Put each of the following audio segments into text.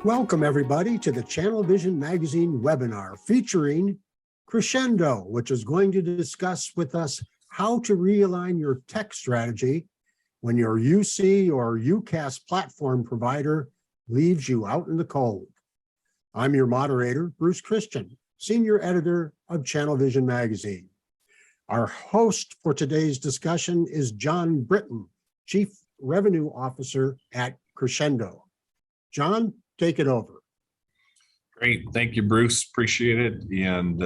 Welcome, everybody, to the Channel Vision Magazine webinar featuring Crescendo, which is going to discuss with us how to realign your tech strategy when your UC or UCaaS platform provider leaves you out in the cold. I'm your moderator, Bruce Christian, Senior Editor of Channel Vision Magazine. Our host for today's discussion is John Britton, Chief Revenue Officer at Crescendo. John, take it over. Great. Thank you, Bruce. Appreciate it. And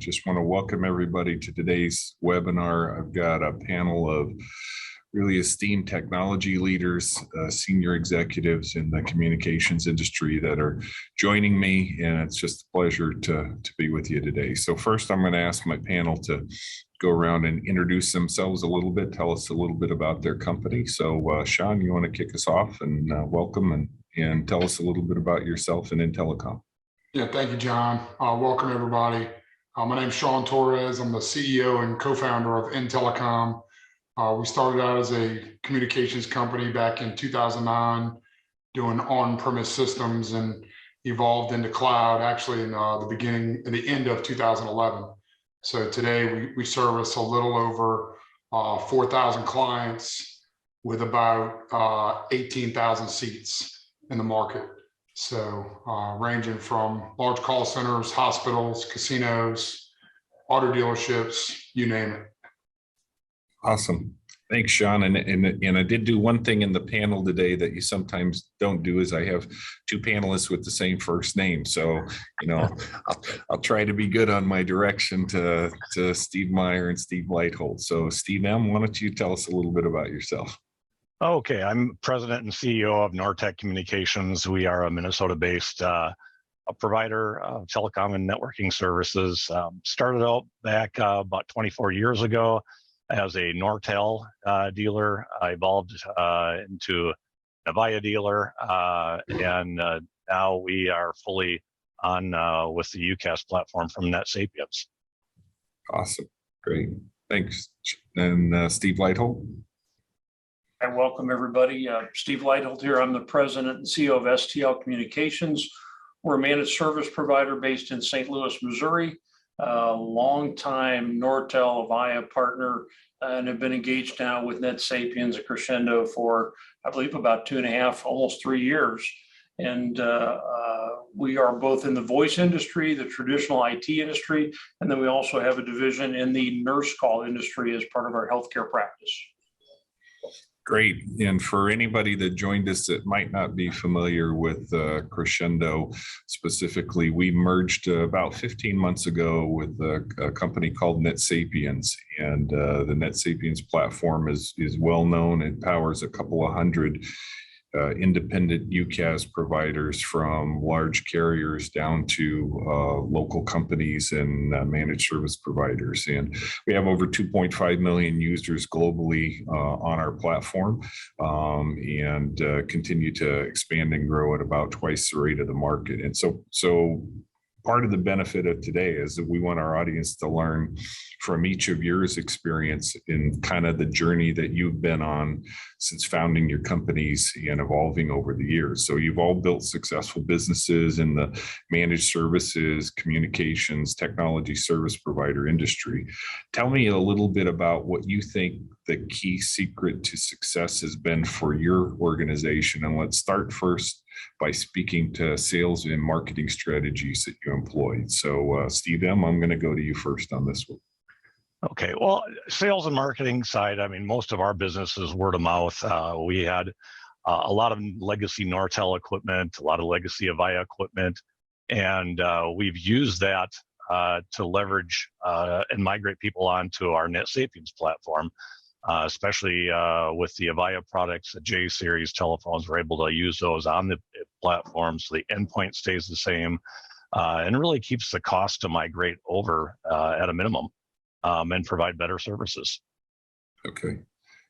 just want to welcome everybody to today's webinar. I've got a panel of really esteemed technology leaders, senior executives in the communications industry that are joining me. And it's just a pleasure to be with you today. So first, I'm going to ask my panel to go around and introduce themselves a little bit, tell us a little bit about their company. So Sean, you want to kick us off and welcome and tell us a little bit about yourself and in telecom. Yeah, thank you, John. Welcome, everybody. My name is Sean Torres. I'm the CEO and co-founder of Telecom. We started out as a communications company back in 2009, doing on-premise systems, and evolved into cloud actually in the end of 2011. So today we service a little over 4,000 clients with about 18,000 seats in the market. So ranging from large call centers, hospitals, casinos, auto dealerships, you name it. Awesome. Thanks, Sean. And I did do one thing in the panel today that you sometimes don't do, is I have two panelists with the same first name. So, you know, I'll try to be good on my direction to Steve Meyer and Steve Leithold. So Steve M., why don't you tell us a little bit about yourself? Okay, I'm president and CEO of Nortech Communications. We are a Minnesota-based provider of telecom and networking services. Started out back about 24 years ago as a Nortel dealer. I evolved into a Avaya dealer, and now we are fully on with the UCaaS platform from NetSapiens. Awesome, great, thanks. And Steve Leithold. And welcome, everybody. Steve Leithold here. I'm the president and CEO of STL Communications. We're a managed service provider based in St. Louis, Missouri. Long-time Nortel Avaya partner, and have been engaged now with NetSapiens and Crescendo for, I believe, about 2.5, almost 3 years. And we are both in the voice industry, the traditional IT industry, and then we also have a division in the nurse call industry as part of our healthcare practice. Great. And for anybody that joined us that might not be familiar with Crescendo specifically, we merged about 15 months ago with a company called NetSapiens. And the NetSapiens platform is well known. It powers a couple of hundred independent UCaaS providers, from large carriers down to local companies and managed service providers. And we have over 2.5 million users globally on our platform, and continue to expand and grow at about twice the rate of the market. And so part of the benefit of today is that we want our audience to learn from each of yours experience in kind of the journey that you've been on since founding your companies and evolving over the years. So you've all built successful businesses in the managed services, communications, technology service provider industry. Tell me a little bit about what you think the key secret to success has been for your organization. And let's start first by speaking to sales and marketing strategies that you employed. So Steve M., I'm going to go to you first on this one. Okay, well, sales and marketing side, I mean, most of our business is word of mouth. We had a lot of legacy Nortel equipment, a lot of legacy Avaya equipment, and we've used that to leverage and migrate people onto our NetSapiens platform, especially with the Avaya products, the J series telephones. We're able to use those on the platform, so the endpoint stays the same, and really keeps the cost to migrate over at a minimum. And provide better services. Okay,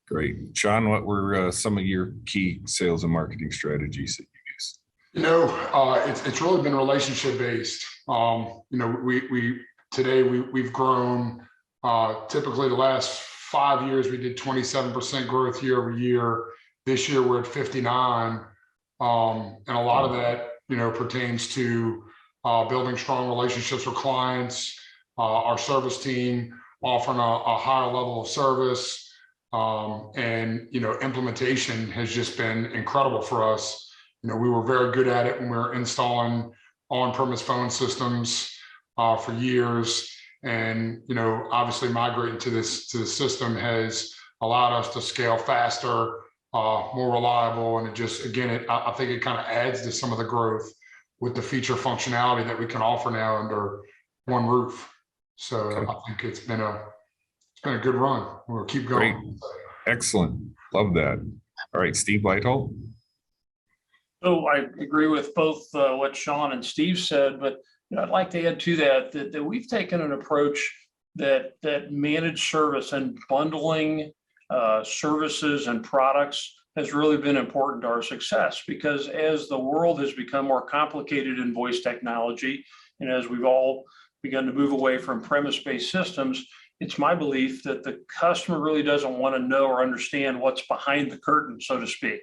great. Sean, what were some of your key sales and marketing strategies that you used? You know, it's really been relationship based. You know, we've grown. Typically, the last 5 years we did 27% growth year over year. This year we're at 59, and a lot of that, pertains to building strong relationships with clients, our service team offering a higher level of service, and implementation has just been incredible for us. We were very good at it when we were installing on-premise phone systems for years, and obviously migrating to the system has allowed us to scale faster, more reliable, and it just, again, I think it kind of adds to some of the growth with the feature functionality that we can offer now under one roof. So Okay. I think it's been a good run. We'll keep going. Great. Excellent. Love that. All right, Steve Lighthold. So I agree with both what Sean and Steve said, but I'd like to add to that we've taken an approach that managed service and bundling services and products has really been important to our success, because as the world has become more complicated in voice technology, and as we've all begun to move away from premise-based systems, it's my belief that the customer really doesn't want to know or understand what's behind the curtain, so to speak.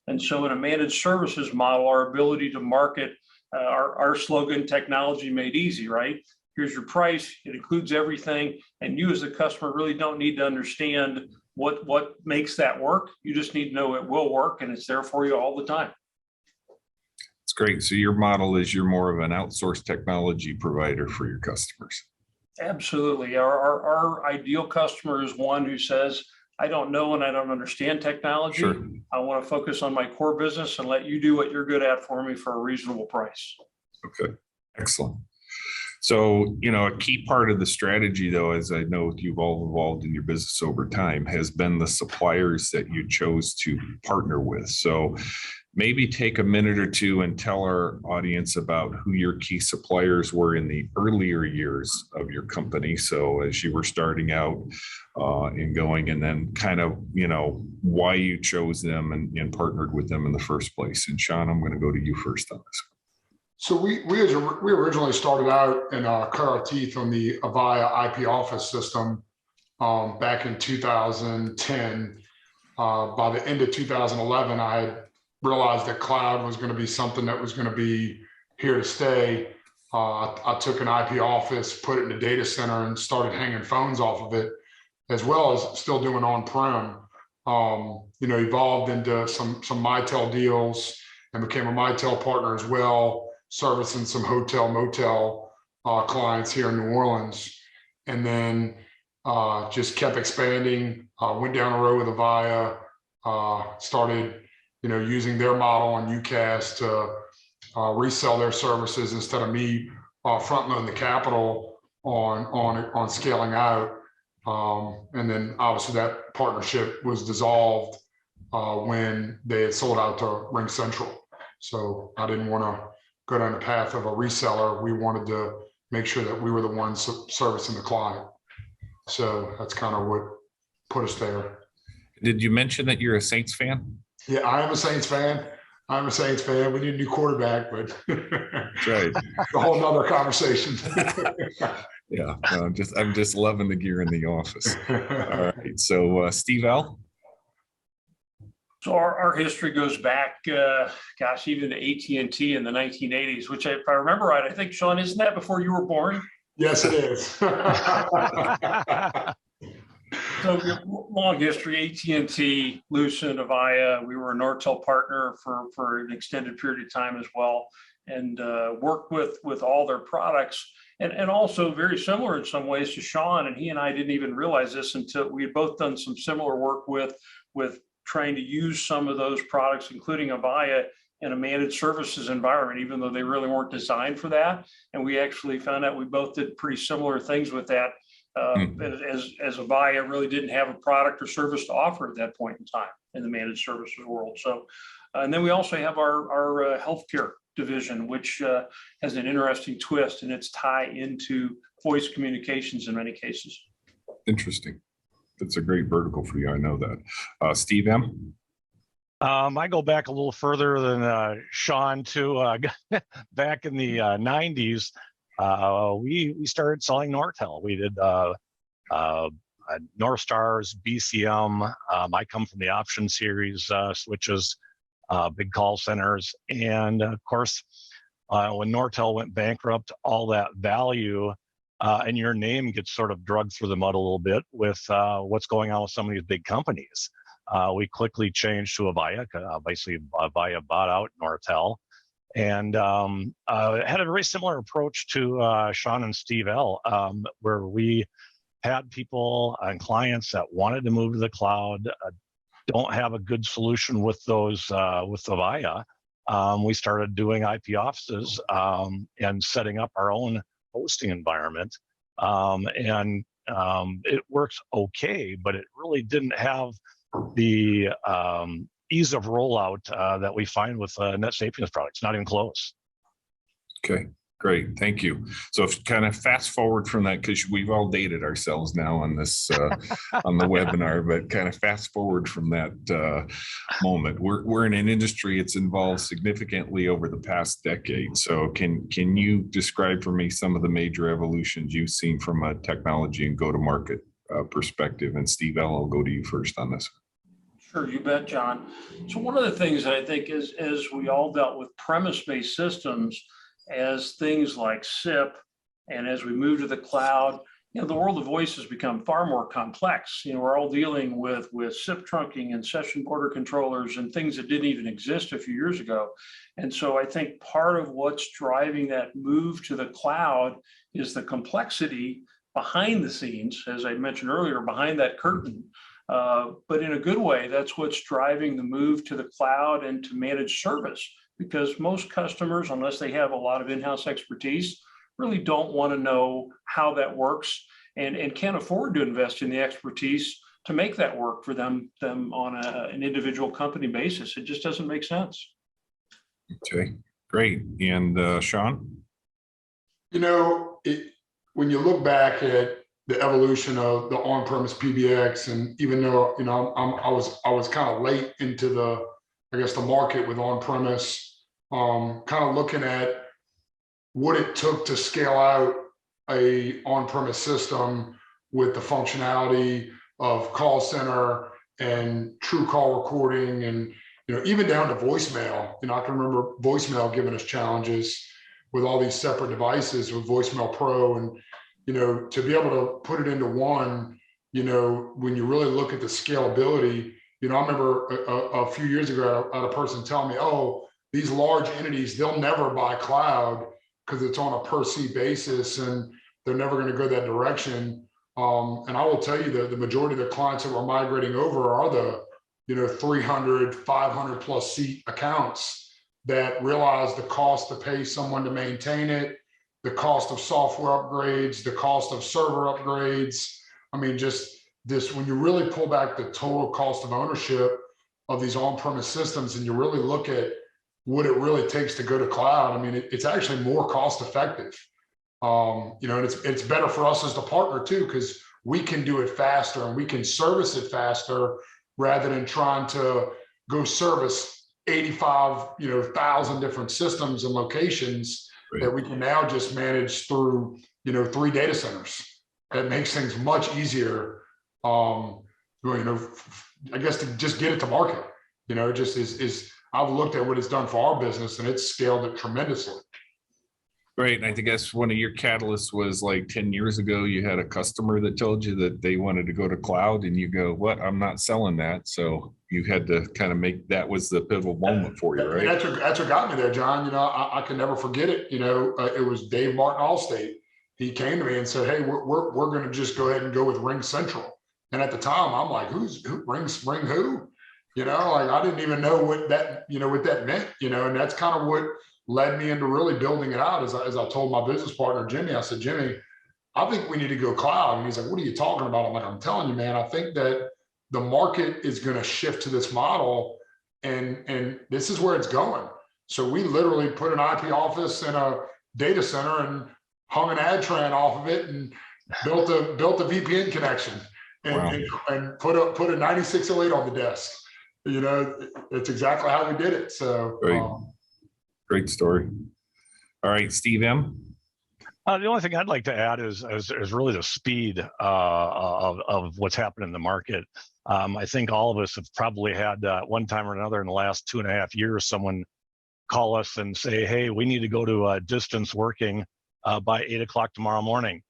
And so in a managed services model, our ability to market our slogan, technology made easy, right? Here's your price, it includes everything, and you as the customer really don't need to understand what makes that work. You just need to know it will work, and it's there for you all the time. It's great. So your model is you're more of an outsourced technology provider for your customers. Absolutely. Our ideal customer is one who says, I don't know and I don't understand technology. Sure. I want to focus on my core business and let you do what you're good at for me for a reasonable price. Okay, excellent. So, a key part of the strategy, though, as I know you've all evolved in your business over time, has been the suppliers that you chose to partner with. So maybe take a minute or two and tell our audience about who your key suppliers were in the earlier years of your company. So as you were starting out and going, and then kind of, why you chose them and partnered with them in the first place. And Sean, I'm going to go to you first on this. So we originally started out and cut our teeth on the Avaya IP office system back in 2010. By the end of 2011, I had realized that cloud was going to be something that was going to be here to stay. I took an IP office, put it in a data center, and started hanging phones off of it, as well as still doing on-prem. Evolved into some Mitel deals and became a Mitel partner as well, servicing some hotel motel clients here in New Orleans, and then just kept expanding. Went down the road with Avaya, started using their model on UCaaS to resell their services instead of me front loading the capital on scaling out. And then obviously that partnership was dissolved when they had sold out to RingCentral. So I didn't want to go down the path of a reseller. We wanted to make sure that we were the ones servicing the client. So that's kind of what put us there. Did you mention that you're a Saints fan? Yeah, I am a Saints fan. I'm a Saints fan. We need a new quarterback, but That's right. a whole nother conversation. Yeah, no, I'm just loving the gear in the office. All right, so Steve L. So our history goes back, even to AT&T in the 1980s, which if I remember right, I think, Sean, isn't that before you were born? Yes, it is. So long history, AT&T, Lucent, Avaya. We were a Nortel partner for an extended period of time as well, and worked with all their products. And also very similar in some ways to Sean, and he and I didn't even realize this until we had both done some similar work with trying to use some of those products, including Avaya, in a managed services environment, even though they really weren't designed for that. And we actually found out we both did pretty similar things with that, as Avaya really didn't have a product or service to offer at that point in time in the managed services world. So, and then we also have our healthcare division, which has an interesting twist, and its tie into voice communications in many cases. Interesting. That's a great vertical for you. I know that. Steve M. I go back a little further than Sean to back in the 90s. We started selling Nortel. We did North Stars, BCM. I come from the option series switches, big call centers, and of course, When Nortel went bankrupt, all that value and your name gets sort of dragged through the mud a little bit with what's going on with some of these big companies. We quickly changed to Avaya. Basically, Avaya bought out Nortel, and had a very similar approach to Sean and Steve L, where we had people and clients that wanted to move to the cloud, don't have a good solution with those with Avaya. We started doing IP offices and setting up our own hosting environment, and it works okay, but it really didn't have the ease of rollout that we find with NetSapiens products. Not even close. Okay, great. Thank you. So if kind of fast forward from that, because we've all dated ourselves now on this on the webinar, but kind of fast forward from that moment. We're in an industry it's evolved significantly over the past decade. So can you describe for me some of the major evolutions you've seen from a technology and go-to-market perspective? And Steve L, I'll go to you first on this. Sure, you bet, John. So one of the things that I think is, as we all dealt with premise-based systems, as things like SIP, and as we move to the cloud, the world of voice has become far more complex. We're all dealing with SIP trunking and session border controllers and things that didn't even exist a few years ago. And so I think part of what's driving that move to the cloud is the complexity behind the scenes, as I mentioned earlier, behind that curtain. But in a good way, that's what's driving the move to the cloud and to managed service, because most customers, unless they have a lot of in-house expertise, really don't want to know how that works and can't afford to invest in the expertise to make that work for them on an individual company basis. It just doesn't make sense. Okay, great. And Sean? When you look back at the evolution of the on-premise PBX, and even though I was kind of late into the market with on-premise, kind of looking at what it took to scale out a on-premise system with the functionality of call center and true call recording, and even down to voicemail. I can remember voicemail giving us challenges with all these separate devices with Voicemail Pro, and to be able to put it into one, when you really look at the scalability, I remember a few years ago, I had a person tell me, oh, these large entities, they'll never buy cloud because it's on a per seat basis and they're never going to go that direction. And I will tell you that the majority of the clients that we're migrating over are the 300, 500 plus seat accounts that realize the cost to pay someone to maintain it, the cost of software upgrades, the cost of server upgrades. I mean, just this, when you really pull back the total cost of ownership of these on-premise systems and you really look at what it really takes to go to cloud, I mean, it's actually more cost effective. And it's better for us as the partner too, because we can do it faster and we can service it faster rather than trying to go service 85,000 different systems and locations. Right. That we can now just manage through 3 data centers. That makes things much easier. I guess to just get it to market. Just is I've looked at what it's done for our business and it's scaled it tremendously. Right. And I think that's one of your catalysts was like 10 years ago, you had a customer that told you that they wanted to go to cloud and you go, what? I'm not selling that. So you had to kind of that was the pivotal moment for you, right? That's what got me there, John. I can never forget it. It was Dave Martin Allstate. He came to me and said, hey, we're going to just go ahead and go with Ring Central. And at the time I'm like, who Ring who? I didn't even know what that meant, and that's kind of what led me into really building it out. As I told my business partner, Jimmy, I said, Jimmy, I think we need to go cloud. And he's like, what are you talking about? I'm like, I'm telling you, man, I think that the market is going to shift to this model and this is where it's going. So we literally put an IP office in a data center and hung an AdTran off of it and built a VPN connection and put a 9608 on the desk. It's exactly how we did it. So great story. All right, Steve M. The only thing I'd like to add is really the speed of what's happened in the market. I think all of us have probably had one time or another in the last 2.5 years, someone call us and say, hey, we need to go to distance working by 8 o'clock tomorrow morning.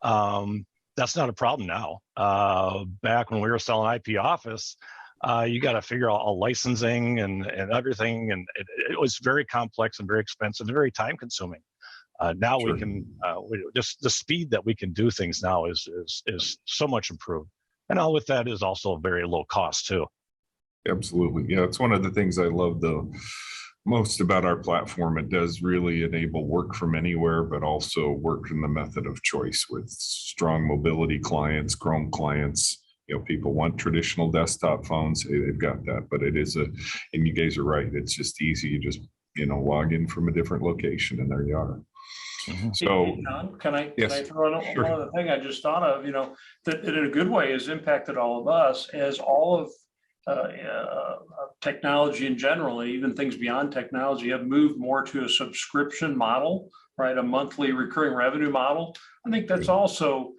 That's not a problem now. Back when we were selling IP Office, you got to figure out all licensing and everything. And it was very complex and very expensive and very time consuming. Now Sure. we can, just the speed that we can do things now is so much improved. And all with that is also very low cost too. Absolutely. Yeah, it's one of the things I love the most about our platform. It does really enable work from anywhere, but also work in the method of choice with strong mobility clients, Chrome clients. People want traditional desktop phones. Hey, they've got that, but it is and you guys are right. It's just easy. You just, log in from a different location and there you are. Mm-hmm. So, Hey, John, can I yes, throw in sure. one other thing I just thought of, that in a good way has impacted all of us as all of technology in general, even things beyond technology, have moved more to a subscription model, right? A monthly recurring revenue model. I think that's also,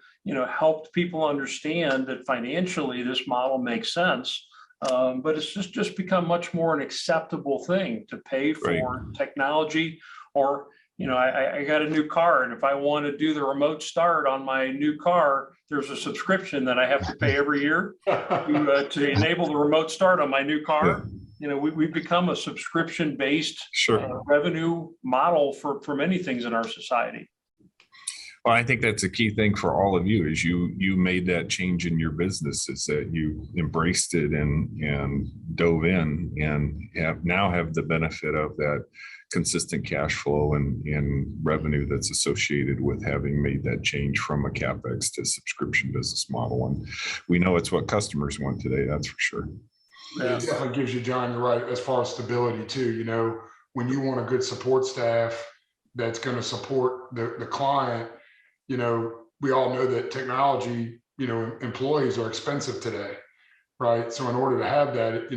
helped people understand that financially this model makes sense. But it's just become much more an acceptable thing to pay for technology. Or, I got a new car, and if I want to do the remote start on my new car, there's a subscription that I have to pay every year to enable the remote start on my new car. We've become a subscription-based revenue model for many things in our society. Well, I think that's a key thing for all of you is you made that change in your business, is that you embraced it and dove in and now have the benefit of that consistent cash flow and revenue that's associated with having made that change from a CapEx to subscription business model. And we know it's what customers want today, that's for sure. Yeah, it definitely gives you, John, you're right, as far as stability too. When you want a good support staff that's going to support the client, we all know that technology, employees are expensive today, right? So in order to have that,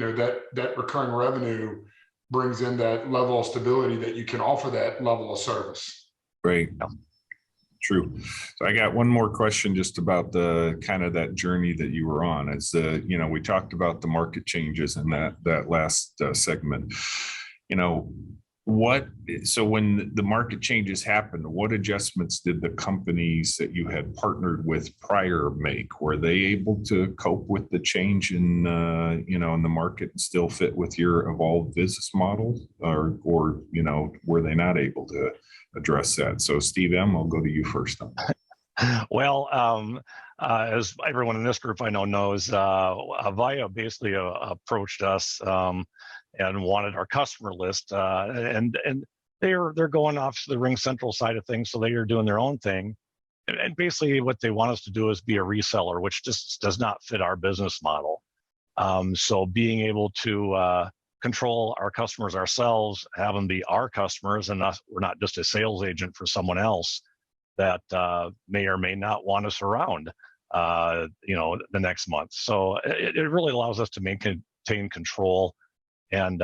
that recurring revenue brings in that level of stability that you can offer that level of service. Right. True. So I got one more question just about the kind of that journey that you were on. As we talked about the market changes in that last segment. So when the market changes happened, what adjustments did the companies that you had partnered with prior make? Were they able to cope with the change in in the market and still fit with your evolved business model, or were they not able to address that? So Steve M., I'll go to you first. Well, as everyone in this group I know knows, Avaya basically approached us and wanted our customer list, and they're going off to the Ring Central side of things, so they are doing their own thing. And basically, what they want us to do is be a reseller, which just does not fit our business model. So being able to control our customers ourselves, have them be our customers, and we're not just a sales agent for someone else that may or may not want us around, the next month. So it really allows us to maintain control. And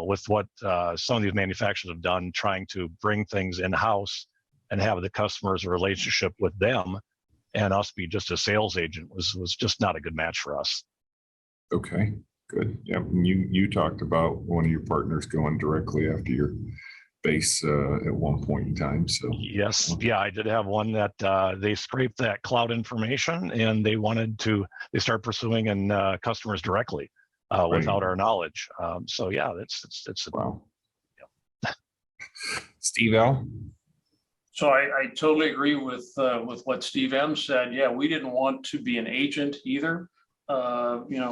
with what some of these manufacturers have done, trying to bring things in-house and have the customers a relationship with them and us be just a sales agent was just not a good match for us. Okay, good. Yeah, you talked about one of your partners going directly after your base at one point in time. So yes, yeah, I did have one that they scraped that cloud information and they start pursuing and customers directly. Without our knowledge. So yeah, it's wow. Yeah. Steve L. So I totally agree with what Steve M. said. Yeah, we didn't want to be an agent either.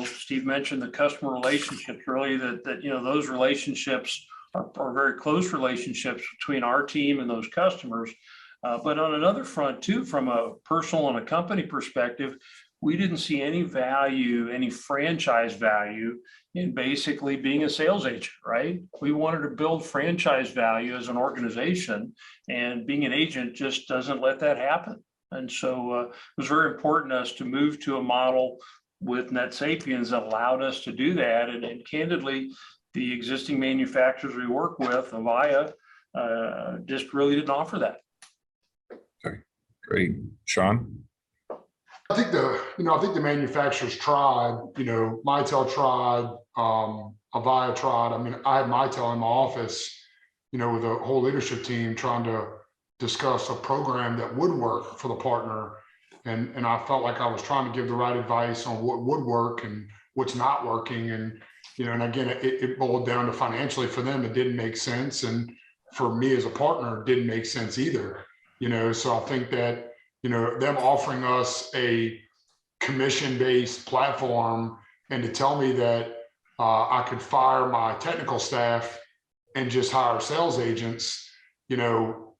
Steve mentioned the customer relationships, really that those relationships are very close relationships between our team and those customers. But on another front too, from a personal and a company perspective, we didn't see any value, any franchise value in basically being a sales agent, right? We wanted to build franchise value as an organization, and being an agent just doesn't let that happen. And so it was very important to us to move to a model with NetSapiens that allowed us to do that. And candidly, the existing manufacturers we work with, Avaya, just really didn't offer that. Okay, great. Sean? I think the manufacturers tried, Mitel tried, Avaya tried. I mean, I had Mitel in my office, you know, with a whole leadership team trying to discuss a program that would work for the partner. And I felt like I was trying to give the right advice on what would work and what's not working. And, you know, and again, it boiled down to financially for them, it didn't make sense. And for me as a partner, it didn't make sense either. You know, so I think that, you know, them offering us a commission-based platform and to tell me that I could fire my technical staff and just hire sales agents, you know,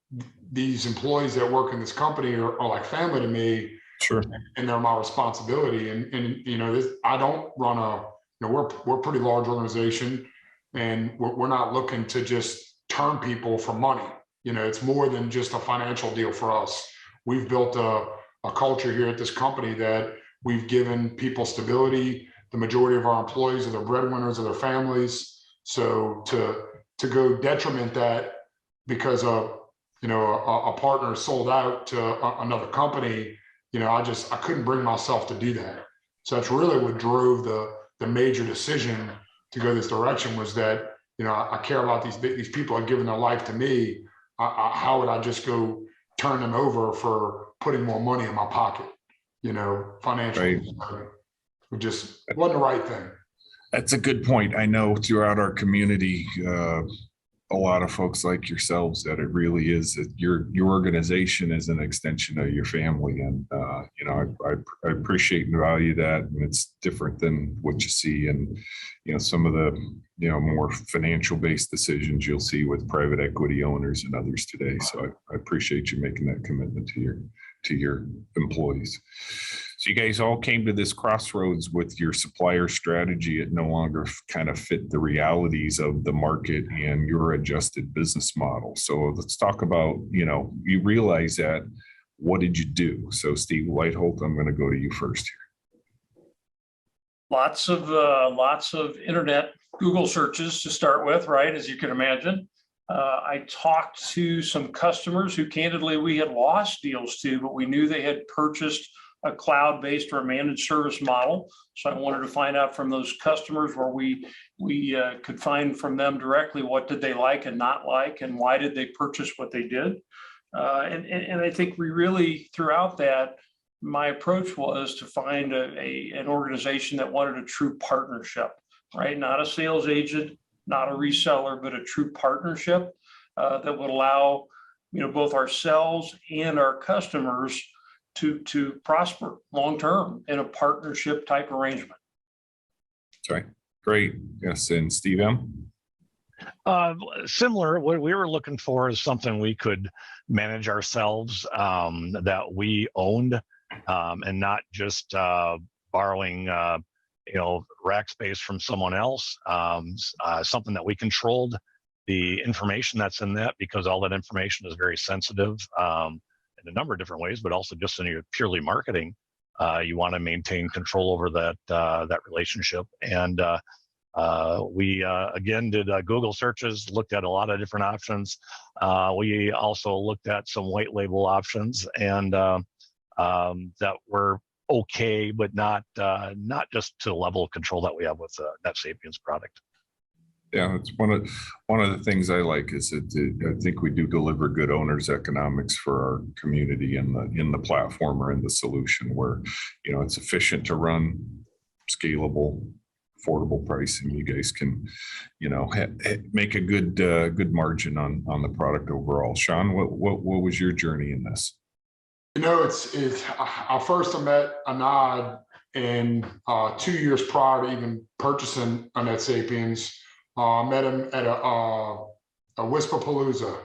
these employees that work in this company are like family to me. Sure. And they're my responsibility. And you know, I don't run you know, we're a pretty large organization, and we're not looking to just turn people for money. You know, it's more than just a financial deal for us. We've built a culture here at this company that we've given people stability. The majority of our employees are the breadwinners of their families. So to go detriment that because you know, a partner sold out to another company, you know, I couldn't bring myself to do that. So that's really what drove the major decision to go this direction, was that, you know, I care about these people are giving their life to me. How would I just go turn them over for putting more money in my pocket, you know, financially? Right. It just wasn't the right thing. That's a good point. I know throughout our community, a lot of folks like yourselves, that it really is that your organization is an extension of your family. And, you know, I appreciate and value that. And it's different than what you see in, you know, some of the, you know, more financial based decisions you'll see with private equity owners and others today. So I appreciate you making that commitment to your employees. So you guys all came to this crossroads with your supplier strategy. It no longer kind of fit the realities of the market and your adjusted business model. So let's talk about, you know, you realize that. What did you do? So Steve Whiteholt, I'm going to go to you first here. Lots of internet Google searches to start with, right? As you can imagine. I talked to some customers who candidly we had lost deals to, but we knew they had purchased a cloud-based or a managed service model. So I wanted to find out from those customers where we could find from them directly what did they like and not like, and why did they purchase what they did. And I think we really, throughout that, my approach was to find an organization that wanted a true partnership, right? Not a sales agent, not a reseller, but a true partnership that would allow, you know, both ourselves and our customers to prosper long-term in a partnership type arrangement. Sorry. Great. Yes. And Steve M. Similar, what we were looking for is something we could manage ourselves, that we owned, and not just borrowing, you know, rack space from someone else. Something that we controlled the information that's in that, because all that information is very sensitive. In a number of different ways, but also just in your purely marketing, you want to maintain control over that relationship. And we again did Google searches, looked at a lot of different options. We also looked at some white label options, and that were okay, but not just to the level of control that we have with the NetSapiens product. Yeah, it's one of the things I like is that I think we do deliver good owners economics for our community in the platform or in the solution, where, you know, it's efficient to run, scalable, affordable pricing. You guys can, you know, make a good margin on the product overall. Sean, what was your journey in this? You know, I first met Anad in 2 years prior to even purchasing a NetSapiens. I met him at a Whisperpalooza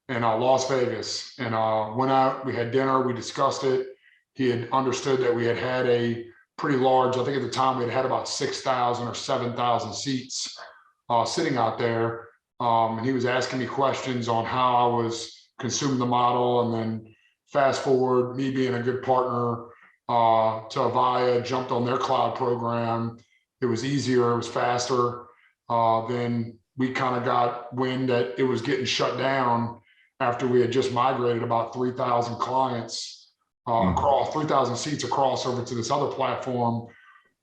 in Las Vegas, and went out, we had dinner, we discussed it. He had understood that we had a pretty large, I think at the time we had about 6,000 or 7,000 seats sitting out there. And he was asking me questions on how I was consuming the model. And then fast forward, me being a good partner to Avaya, jumped on their cloud program. It was easier, it was faster. Then we kind of got wind that it was getting shut down after we had just migrated about 3,000 clients across 3,000 seats across over to this other platform.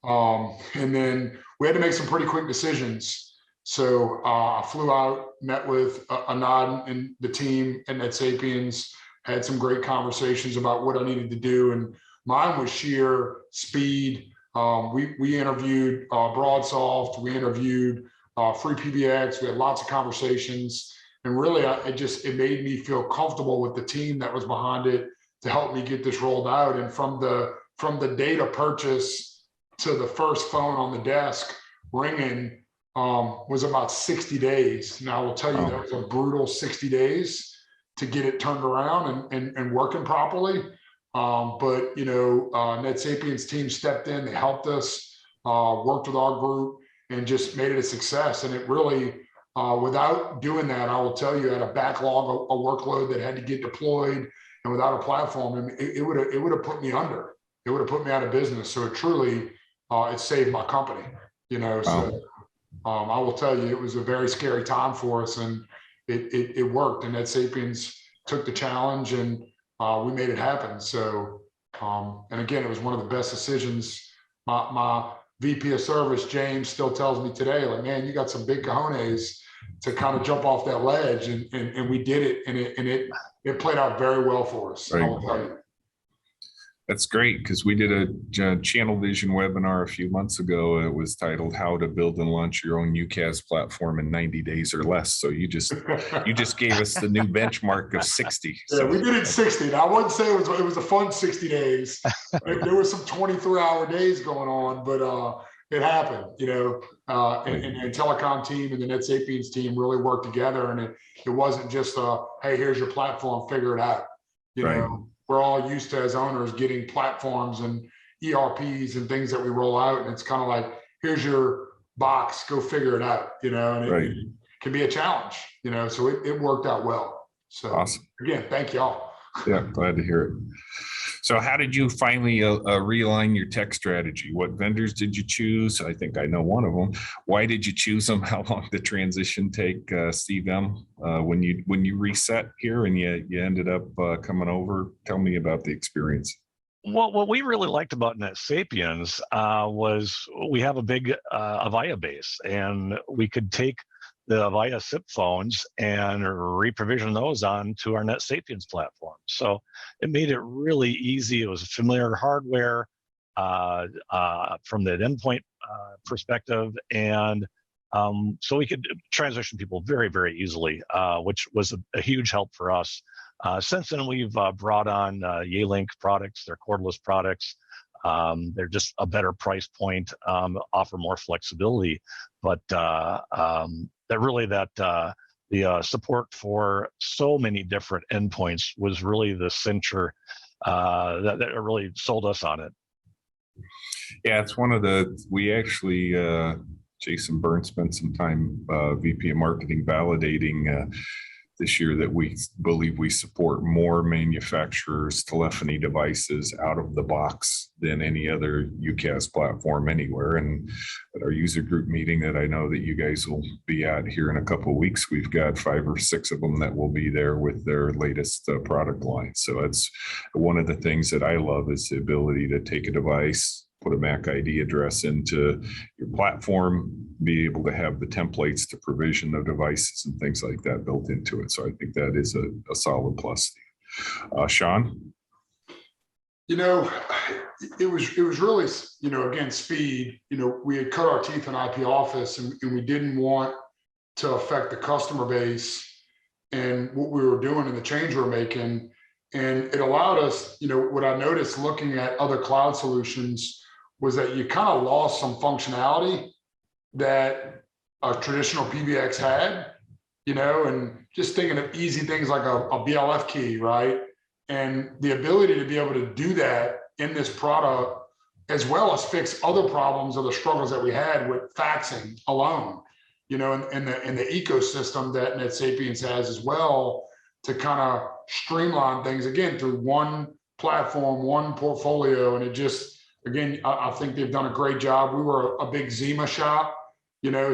And then we had to make some pretty quick decisions. So I flew out, met with Anand and the team at NetSapiens, had some great conversations about what I needed to do. And mine was sheer speed. We interviewed BroadSoft, we interviewed Free PBX, we had lots of conversations. And really, it made me feel comfortable with the team that was behind it to help me get this rolled out. And from the data purchase to the first phone on the desk ringing was about 60 days. Now, I will tell you, that was a brutal 60 days to get it turned around and working properly. But, NetSapiens team stepped in, they helped us, worked with our group, and just made it a success. And it really, without doing that, I will tell you, had a backlog, a workload that had to get deployed, and without a platform, it would have put me under. It would have put me out of business. So it truly, it saved my company. So I will tell you, it was a very scary time for us, and it worked. And NetSapiens took the challenge, and we made it happen. So, and again, it was one of the best decisions. My VP of service, James, still tells me today, like, man, you got some big cojones to kind of jump off that ledge, and we did it, and it played out very well for us. Right. I will tell you. That's great, because we did a Channel Vision webinar a few months ago. It was titled "How to Build and Launch Your Own UCaaS Platform in 90 Days or Less." So you just gave us the new benchmark of 60. Yeah, we did it 60. Now, I wouldn't say it was a fun 60 days. There was some 23-hour days going on, but it happened. And the telecom team and the NetSapiens team really worked together, and it wasn't just hey, here's your platform, figure it out. Right. We're all used to, as owners, getting platforms and ERPs and things that we roll out. And it's kind of like, here's your box, go figure it out, and it can be a challenge, so it worked out well. So awesome. Again, thank y'all. Yeah, glad to hear it. So how did you finally realign your tech strategy? What vendors did you choose? I think I know one of them. Why did you choose them? How long did the transition take, Steve M? When you reset here and you ended up coming over? Tell me about the experience. Well, what we really liked about NetSapiens was we have a big Avaya base, and we could take the Avaya SIP phones and reprovision those onto our NetSapiens platform. So it made it really easy. It was familiar hardware from the endpoint perspective. And so we could transition people very, very easily, which was a huge help for us. Since then, we've brought on Realigning products, their cordless products. They're just a better price point, offer more flexibility, but the support for so many different endpoints was really the center that really sold us on it. Yeah, it's we actually, Jason Byrne spent some time, VP of Marketing, validating this year that we believe we support more manufacturers' telephony devices out of the box than any other UCaaS platform anywhere. And at our user group meeting that I know that you guys will be at here in a couple of weeks, we've got 5 or 6 of them that will be there with their latest product line. So it's one of the things that I love is the ability to take a device, put a MAC ID address into your platform, be able to have the templates to provision the devices and things like that built into it. So I think that is a solid plus. Sean? It was really, again, speed. We had cut our teeth in IP office, and we didn't want to affect the customer base and what we were doing and the change we were making. And it allowed us, what I noticed looking at other cloud solutions was that you kind of lost some functionality that a traditional PBX had, and just thinking of easy things like a BLF key, right? And the ability to be able to do that in this product, as well as fix other problems or the struggles that we had with faxing alone, and the ecosystem that NetSapiens has as well, to kind of streamline things again through one platform, one portfolio. And it just, again, I think they've done a great job. We were a big Zima shop,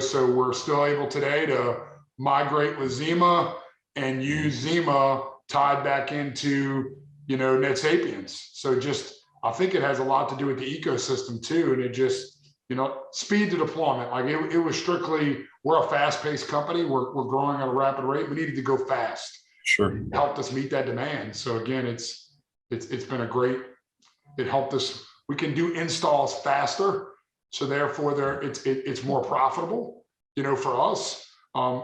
so we're still able today to migrate with Zima and use Zima tied back into, NetSapiens. So just, I think it has a lot to do with the ecosystem too. And it just, speed to deployment. Like it was strictly, we're a fast-paced company. We're growing at a rapid rate. We needed to go fast. Sure. It helped us meet that demand. So again, it's been a great, it helped us. We can do installs faster. So therefore it's more profitable, for us.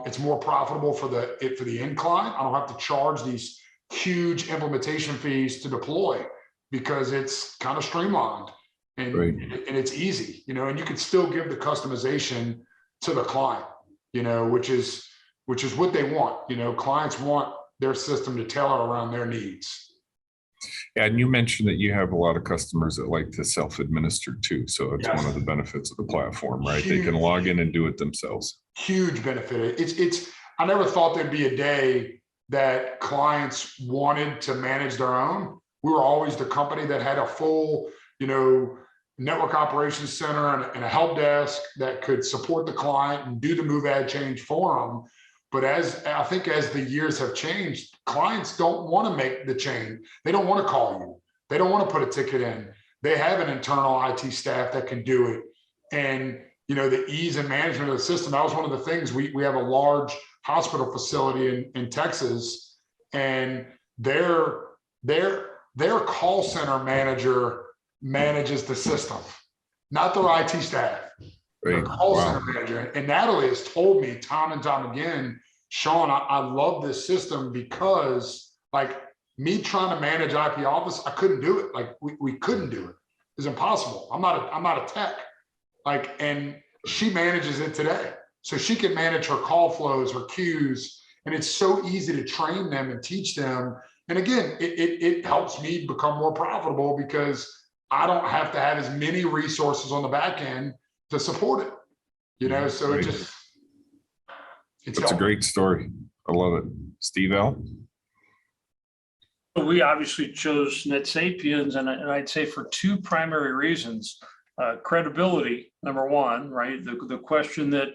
It's more profitable for the end client. I don't have to charge these huge implementation fees to deploy because it's kind of streamlined and, right. and it's easy, and you can still give the customization to the client, which is what they want. Clients want their system to tailor around their needs. Yeah, and you mentioned that you have a lot of customers that like to self-administer too. So it's Yes. one of the benefits of the platform, right? Huge. They can log in and do it themselves. Huge benefit. I never thought there'd be a day that clients wanted to manage their own. We were always the company that had a full, network operations center and a help desk that could support the client and do the move, add, change for them. But as the years have changed, clients don't want to make the change. They don't want to call you. They don't want to put a ticket in. They have an internal IT staff that can do it. And, the ease and management of the system, that was one of the things. We have a large hospital facility in Texas, and their call center manager manages the system, not their IT staff. Right. The call Wow. center manager. And Natalie has told me time and time again, Sean, I love this system because like me trying to manage IP Office, I couldn't do it. Like we couldn't do it. It's impossible. I'm not a tech. Like, and she manages it today. So she can manage her call flows, her queues, and it's so easy to train them and teach them. And again, it helps me become more profitable because I don't have to have as many resources on the back end to support it, so Right. It's a great story. I love it. Steve L. We obviously chose NetSapiens, and I'd say for two primary reasons. Credibility, number one, right? The question that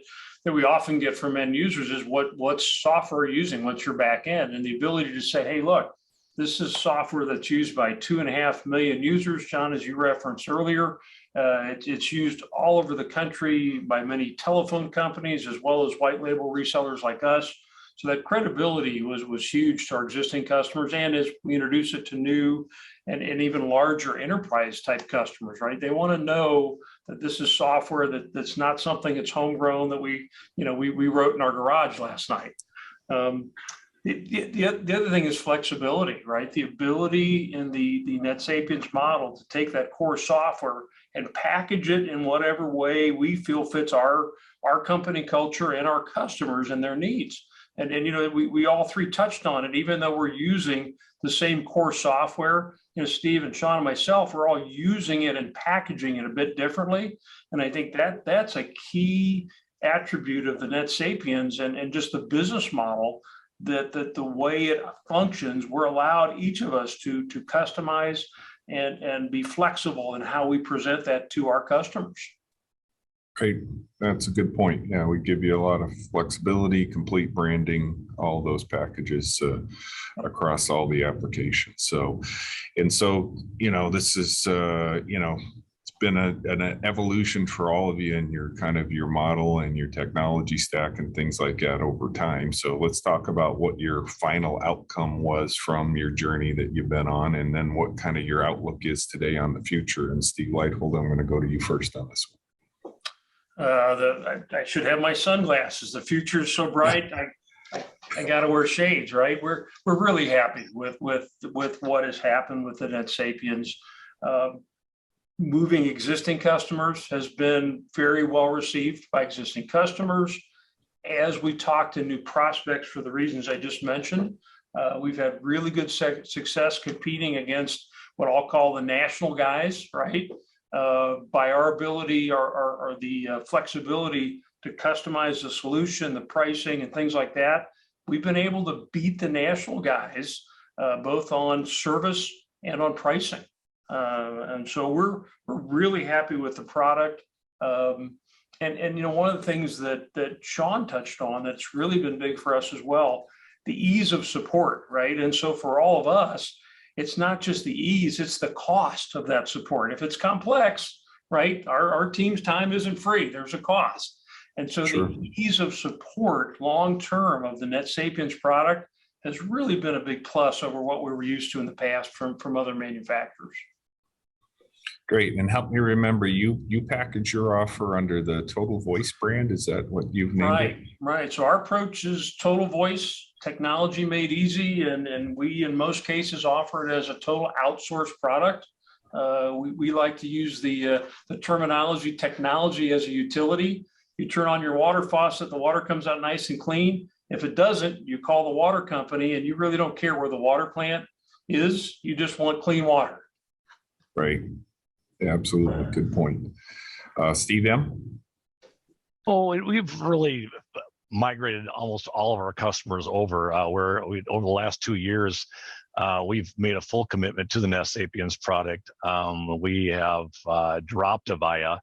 we often get from end users is what software are you using? What's your back end? And the ability to say, hey, look, this is software that's used by 2.5 million users, John, as you referenced earlier. It's used all over the country by many telephone companies, as well as white label resellers like us. So that credibility was huge to our existing customers. And as we introduce it to new and even larger enterprise type customers, right? They want to know that this is software that's not something that's homegrown that we wrote in our garage last night. The other thing is flexibility, right? The ability in the NetSapiens model to take that core software and package it in whatever way we feel fits our company culture and our customers and their needs. And we all three touched on it, even though we're using the same core software. Steve and Sean and myself, we're all using it and packaging it a bit differently. And I think that's a key attribute of the NetSapiens and just the business model. That the way it functions, we're allowed each of us to customize and be flexible in how we present that to our customers. Great. That's a good point. Yeah, we give you a lot of flexibility, complete branding, all those packages across all the applications. So this is, it's been an evolution for all of you in your your model and your technology stack and things like that over time. So let's talk about what your final outcome was from your journey that you've been on, and then what kind of your outlook is today on the future. And Steve Leithold, I'm going to go to you first on this one. I should have my sunglasses. The future is so bright. I got to wear shades, right? We're really happy with what has happened with the NetSapiens. Moving existing customers has been very well received by existing customers. As we talk to new prospects for the reasons I just mentioned, we've had really good success competing against what I'll call the national guys, right? By our ability or the flexibility to customize the solution, the pricing and things like that, we've been able to beat the national guys, both on service and on pricing. And so we're really happy with the product. And one of the things that Sean touched on that's really been big for us as well, the ease of support, right? And so for all of us, it's not just the ease, it's the cost of that support. If it's complex, right? Our team's time isn't free. There's a cost. And so Sure. the ease of support long-term of the NetSapiens product has really been a big plus over what we were used to in the past from other manufacturers. Great. And help me remember, you package your offer under the Total Voice brand. Is that what you've named it? Right. So our approach is total voice, technology made easy, and we in most cases offer it as a total outsourced product. We like to use the terminology technology as a utility. You turn on your water faucet, the water comes out nice and clean. If it doesn't, you call the water company, and you really don't care where the water plant is. You just want clean water. Right. Absolutely. Good point. Steve M. Oh, we've really migrated almost all of our customers over. Over the last 2 years, we've made a full commitment to the NetSapiens product. We have dropped Avaya,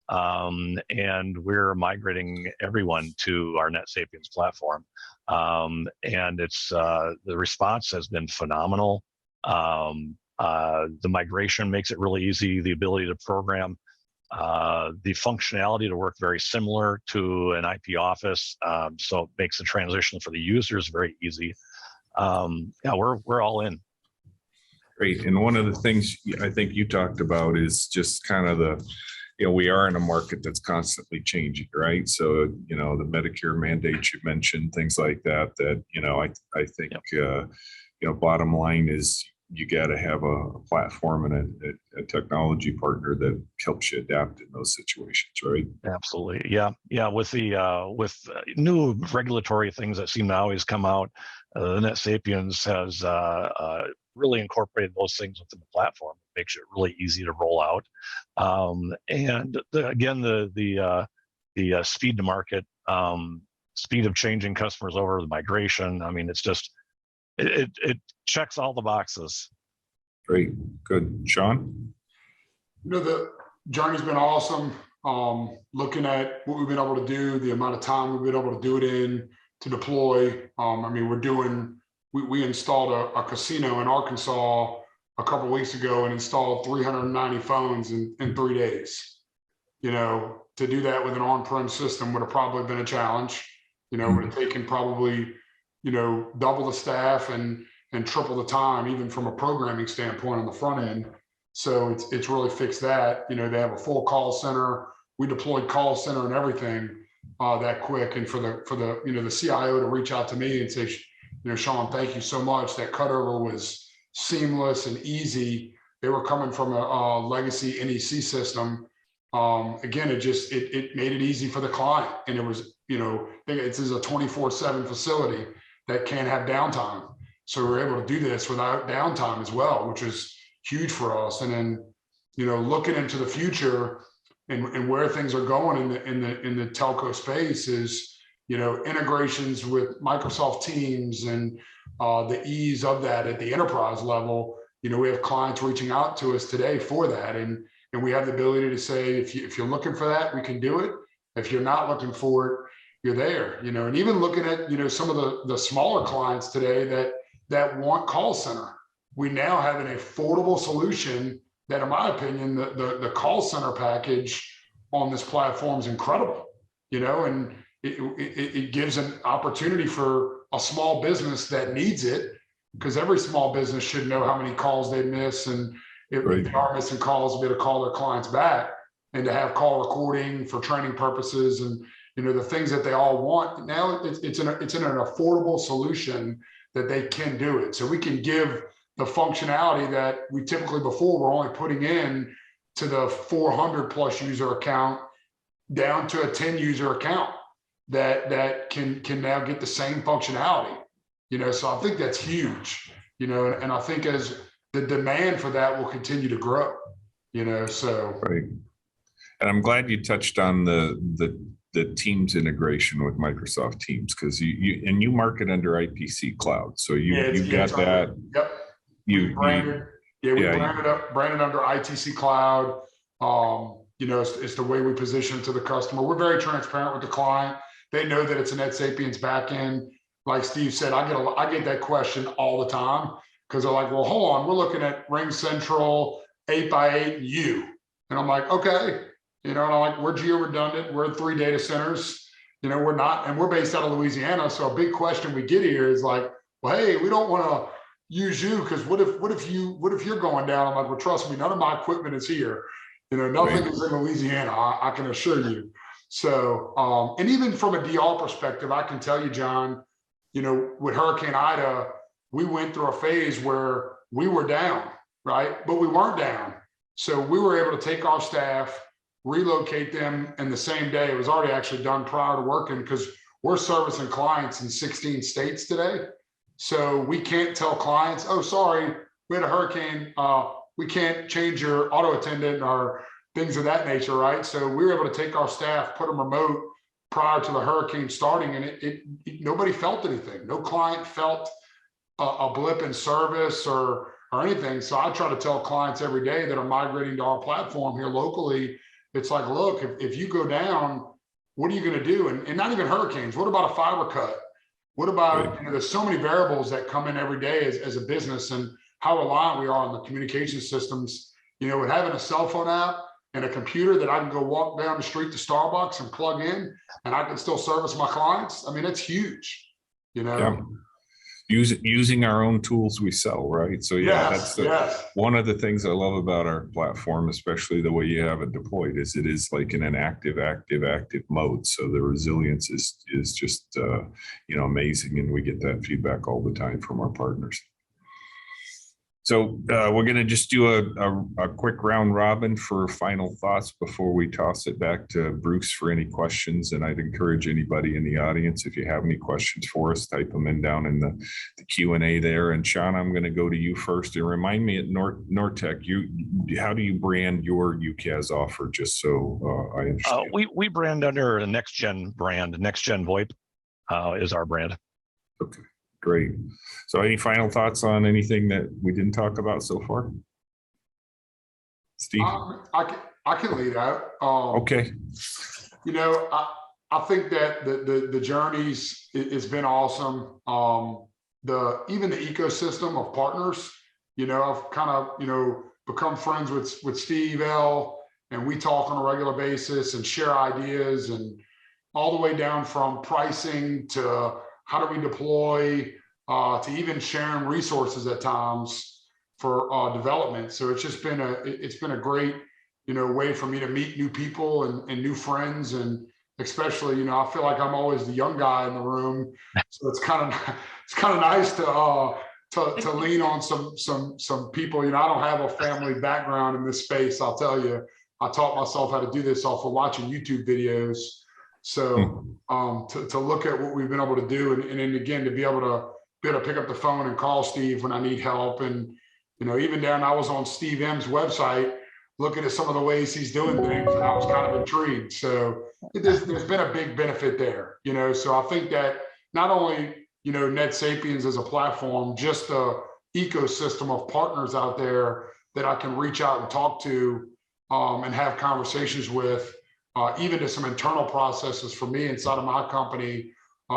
and we're migrating everyone to our NetSapiens platform. And it's the response has been phenomenal. The migration makes it really easy. The ability to program, the functionality to work very similar to an IP office, so it makes the transition for the users very easy. Yeah, we're all in. Great. And one of the things I think you talked about is just kind of we are in a market that's constantly changing, right? So, the Medicare mandates you mentioned, things like that, I think, Yep. Bottom line is you got to have a platform and a technology partner that helps you adapt in those situations, right? Absolutely. Yeah. With new regulatory things that seem to always come out, the NetSapiens has really incorporated those things within the platform. It makes it really easy to roll out. And the speed to market, speed of changing customers over, the migration. I mean, it's just it checks all the boxes. Great. Good. Sean? The journey's been awesome. Looking at what we've been able to do, the amount of time we've been able to do it in, to deploy. We installed a casino in Arkansas a couple of weeks ago and installed 390 phones in 3 days. To do that with an on-prem system would have probably been a challenge. Would have taken probably, double the staff and triple the time, even from a programming standpoint on the front end. So it's really fixed that. They have a full call center. We deployed call center and everything that quick. And for the CIO to reach out to me and say, Sean, thank you so much. That cutover was seamless and easy. They were coming from a legacy NEC system. Again, it made it easy for the client. And it was, this is a 24/7 facility that can't have downtime. So we were able to do this without downtime as well, which is huge for us. And then, looking into the future and where things are going in the telco space is, integrations with Microsoft Teams and the ease of that at the enterprise level. We have clients reaching out to us today for that. And we have the ability to say, if you're looking for that, we can do it. If you're not looking for it, you're there, and even looking at, some of the smaller clients today that want call center. We now have an affordable solution that, in my opinion, the call center package on this platform is incredible, and it gives an opportunity for a small business that needs it, because every small business should know how many calls they miss, and if they are missing calls, be able to call their clients back, and to have call recording for training purposes and the things that they all want. Now it's in an affordable solution that they can do it. So we can give the functionality that we typically before were only putting in to the 400 plus user account down to a 10 user account that can now get the same functionality. So I think that's huge, and I think as the demand for that will continue to grow, so. Right. And I'm glad you touched on the Teams integration with Microsoft Teams, because you market under IPC Cloud. So you've got that. Yep. We branded under ITC Cloud. It's the way we position it to the customer. We're very transparent with the client. They know that it's a NetSapiens backend. Like Steve said, I get that question all the time, because they're like, well, hold on, we're looking at Ring Central 8x8 U. And I'm like, okay, and I'm like, we're geo-redundant. We're 3 data centers. We're not, and we're based out of Louisiana. So a big question we get here is like, well, hey, we don't want to use you because what if you're going down? I'm like, well, trust me, none of my equipment is here. Nothing is in Louisiana. I can assure you. So, and even from a DR perspective, I can tell you, John, with Hurricane Ida, we went through a phase where we were down, right? But we weren't down. So we were able to take our staff, relocate them in the same day. It was already actually done prior to working because we're servicing clients in 16 states today. So we can't tell clients, oh, sorry, we had a hurricane. We can't change your auto attendant or things of that nature, right? So we were able to take our staff, put them remote prior to the hurricane starting, and it nobody felt anything. No client felt a blip in service or anything. So I try to tell clients every day that are migrating to our platform here locally, it's like, look, if you go down, what are you going to do? And not even hurricanes. What about a fiber cut? What about, there's so many variables that come in every day as a business, and how reliant we are on the communication systems. With having a cell phone app and a computer that I can go walk down the street to Starbucks and plug in, and I can still service my clients. I mean, it's huge, Yeah. Using our own tools we sell, right? So yeah, that's one of the things I love about our platform, especially the way you have it deployed, is it is like in an active mode. So the resilience is just amazing, and we get that feedback all the time from our partners. So we're going to just do a quick round robin for final thoughts before we toss it back to Bruce for any questions. And I'd encourage anybody in the audience, if you have any questions for us, type them in down in the Q&A there. And Sean, I'm going to go to you first. And remind me at Nortech, how do you brand your UCaaS offer, just so I understand? We brand under a Next Gen brand. Next Gen VoIP is our brand. Okay. Great. So any final thoughts on anything that we didn't talk about so far? Steve? I can lead out. Okay. I think that the journeys it's been awesome. Even the ecosystem of partners, I've kind of, become friends with Steve L, and we talk on a regular basis and share ideas, and all the way down from pricing to how do we deploy, to even sharing resources at times for development. So it's just been a great, way for me to meet new people and new friends. And especially, I feel like I'm always the young guy in the room. So it's kind of nice to lean on some people. I don't have a family background in this space. I'll tell you, I taught myself how to do this off of watching YouTube videos. So to look at what we've been able to do, and then again, to be able to pick up the phone and call Steve when I need help. And, even down, I was on Steve M's website, looking at some of the ways he's doing things, and I was kind of intrigued. So there's been a big benefit there, so I think that not only, Net Sapiens as a platform, just the ecosystem of partners out there that I can reach out and talk to and have conversations with, even to some internal processes for me inside of my company.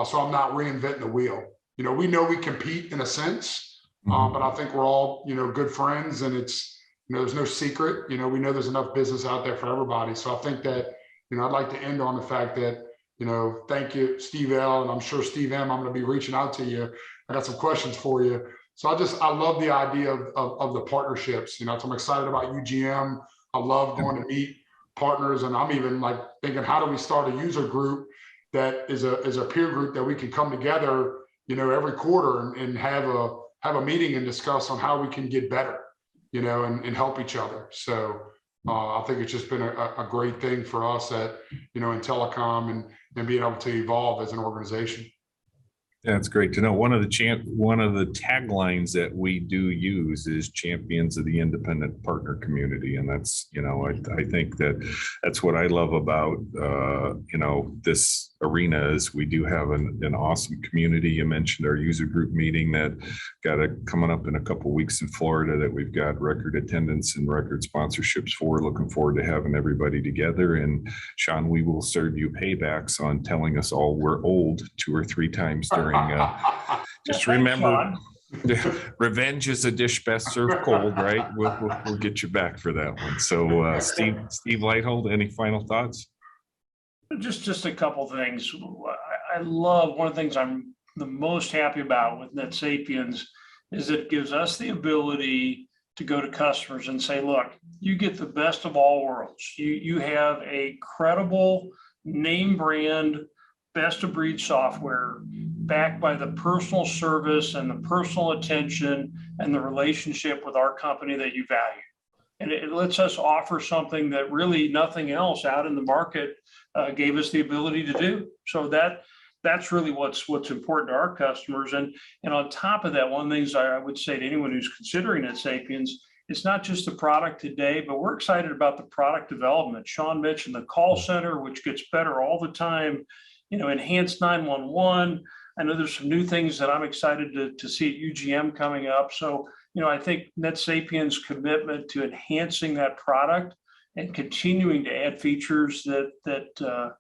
So I'm not reinventing the wheel. We know we compete in a sense, but I think we're all, good friends, and it's, there's no secret. We know there's enough business out there for everybody. So I think that, I'd like to end on the fact that, thank you, Steve L, and I'm sure Steve M, I'm going to be reaching out to you. I got some questions for you. So I love the idea of the partnerships. So I'm excited about UGM. I love going to meet partners, and I'm even like thinking, how do we start a user group that is a peer group that we can come together, every quarter and have a meeting and discuss on how we can get better, and help each other. So I think it's just been a great thing for us in telecom and being able to evolve as an organization. Yeah, it's great to know. One of the taglines that we do use is champions of the independent partner community. And that's, I think that's what I love about, this arena is we do have an awesome community. You mentioned our user group meeting that coming up in a couple of weeks in Florida that we've got record attendance and record sponsorships for. Looking forward to having everybody together. And Sean, we will serve you paybacks on telling us all we're old 2 or 3 times during. Just remember, Revenge is a dish best served cold, right? We'll get you back for that one. So Steve Lighthold, any final thoughts? Just a couple things. I love, one of the things I'm the most happy about with NetSapiens is it gives us the ability to go to customers and say, look, you get the best of all worlds. You have a credible name brand, best of breed software backed by the personal service and the personal attention and the relationship with our company that you value. And it lets us offer something that really nothing else out in the market gave us the ability to do. So that's really what's important to our customers. And on top of that, one of the things I would say to anyone who's considering NetSapiens, it's not just the product today, but we're excited about the product development. Sean mentioned the call center, which gets better all the time, enhanced 911. I know there's some new things that I'm excited to see at UGM coming up. So, I think NetSapiens' commitment to enhancing that product and continuing to add features that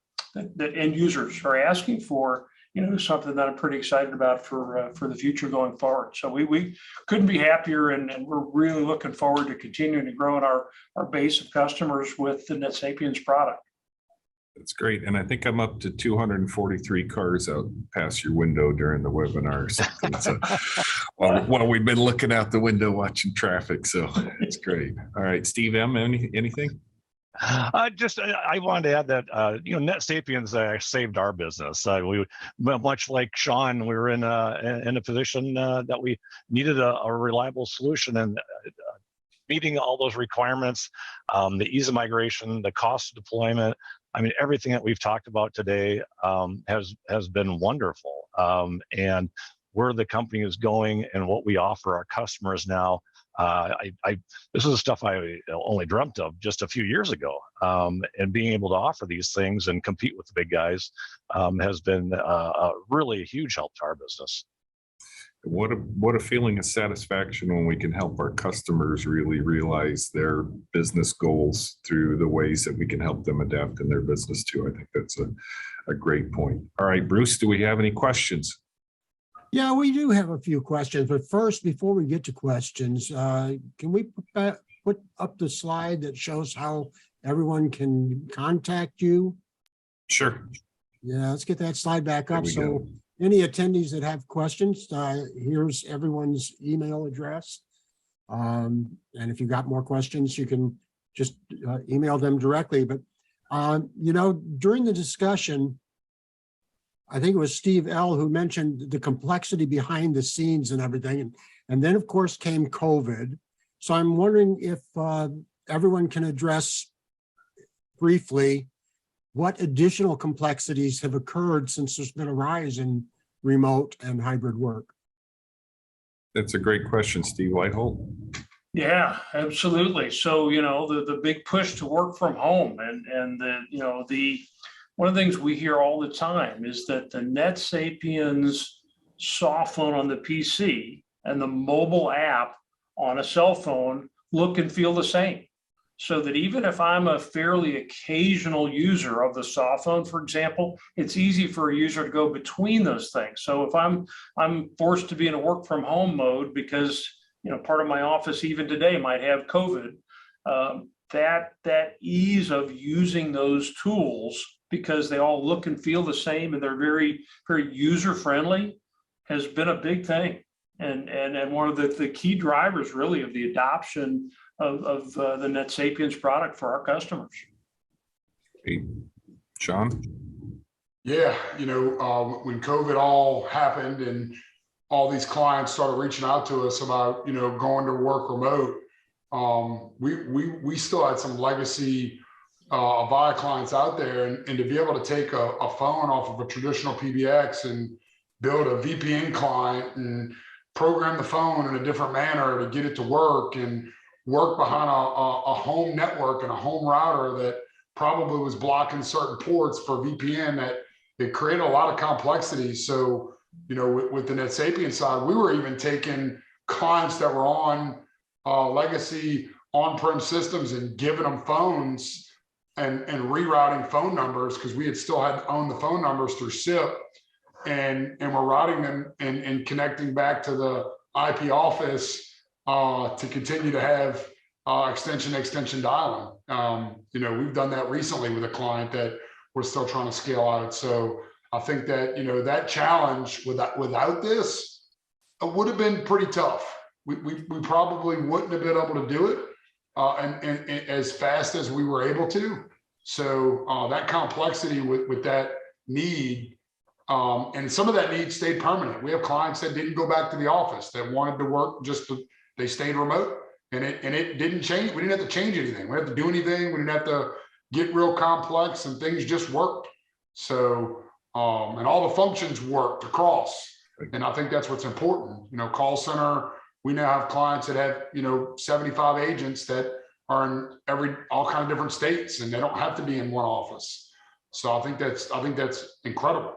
end users are asking for, is something that I'm pretty excited about for the future going forward. So we couldn't be happier, and we're really looking forward to continuing to grow in our base of customers with the NetSapiens product. That's great. And I think I'm up to 243 cars out past your window during the webinar. So, well, we've been looking out the window watching traffic. So it's great. All right, Steve M., anything? I wanted to add that, NetSapiens saved our business. We, much like Sean, we were in a position that we needed a reliable solution, and meeting all those requirements, the ease of migration, the cost of deployment. I mean, everything that we've talked about today has been wonderful. And where the company is going and what we offer our customers now, this is the stuff I only dreamt of just a few years ago. And being able to offer these things and compete with the big guys has been really a huge help to our business. What a feeling of satisfaction when we can help our customers really realize their business goals through the ways that we can help them adapt in their business too. I think that's a great point. All right, Bruce, do we have any questions? Yeah, we do have a few questions, but first, before we get to questions, can we put up the slide that shows how everyone can contact you? Sure. Yeah, let's get that slide back up. So go. Any attendees that have questions, here's everyone's email address. And if you've got more questions, you can just email them directly. But, during the discussion, I think it was Steve L. who mentioned the complexity behind the scenes and everything. And then, of course, came COVID. So I'm wondering if everyone can address briefly what additional complexities have occurred since there's been a rise in remote and hybrid work? That's a great question, Steve Lighthold. Yeah, absolutely. So, the big push to work from home and one of the things we hear all the time is that the NetSapiens soft phone on the PC and the mobile app on a cell phone look and feel the same. So that even if I'm a fairly occasional user of the soft phone, for example, it's easy for a user to go between those things. So if I'm forced to be in a work from home mode because part of my office even today might have COVID, that ease of using those tools because they all look and feel the same and they're very, very user friendly has been a big thing. And one of the key drivers really of the adoption of the NetSapiens product for our customers. Hey, Sean? Yeah, when COVID all happened and all these clients started reaching out to us about, going to work remote, we still had some legacy Avaya clients out there, and to be able to take a phone off of a traditional PBX and build a VPN client and program the phone in a different manner to get it to work and work behind a home network and a home router that probably was blocking certain ports for VPN, that it created a lot of complexity. So, with the NetSapiens side, we were even taking clients that were on legacy on-prem systems and giving them phones and rerouting phone numbers because we had still had to own the phone numbers through SIP, and we're routing them and connecting back to the IP office to continue to have extension dialing. We've done that recently with a client that we're still trying to scale out. So I think that, that challenge without this would have been pretty tough. We probably wouldn't have been able to do it and as fast as we were able to. So that complexity with that need, and some of that need stayed permanent. We have clients that didn't go back to the office, that wanted to work they stayed remote, and it didn't change. We didn't have to change anything. We didn't have to do anything. We didn't have to get real complex, and things just worked. So, and all the functions worked across. And I think that's what's important. Call center, we now have clients that have, 75 agents that are in all kind of different states, and they don't have to be in one office. So I think that's incredible.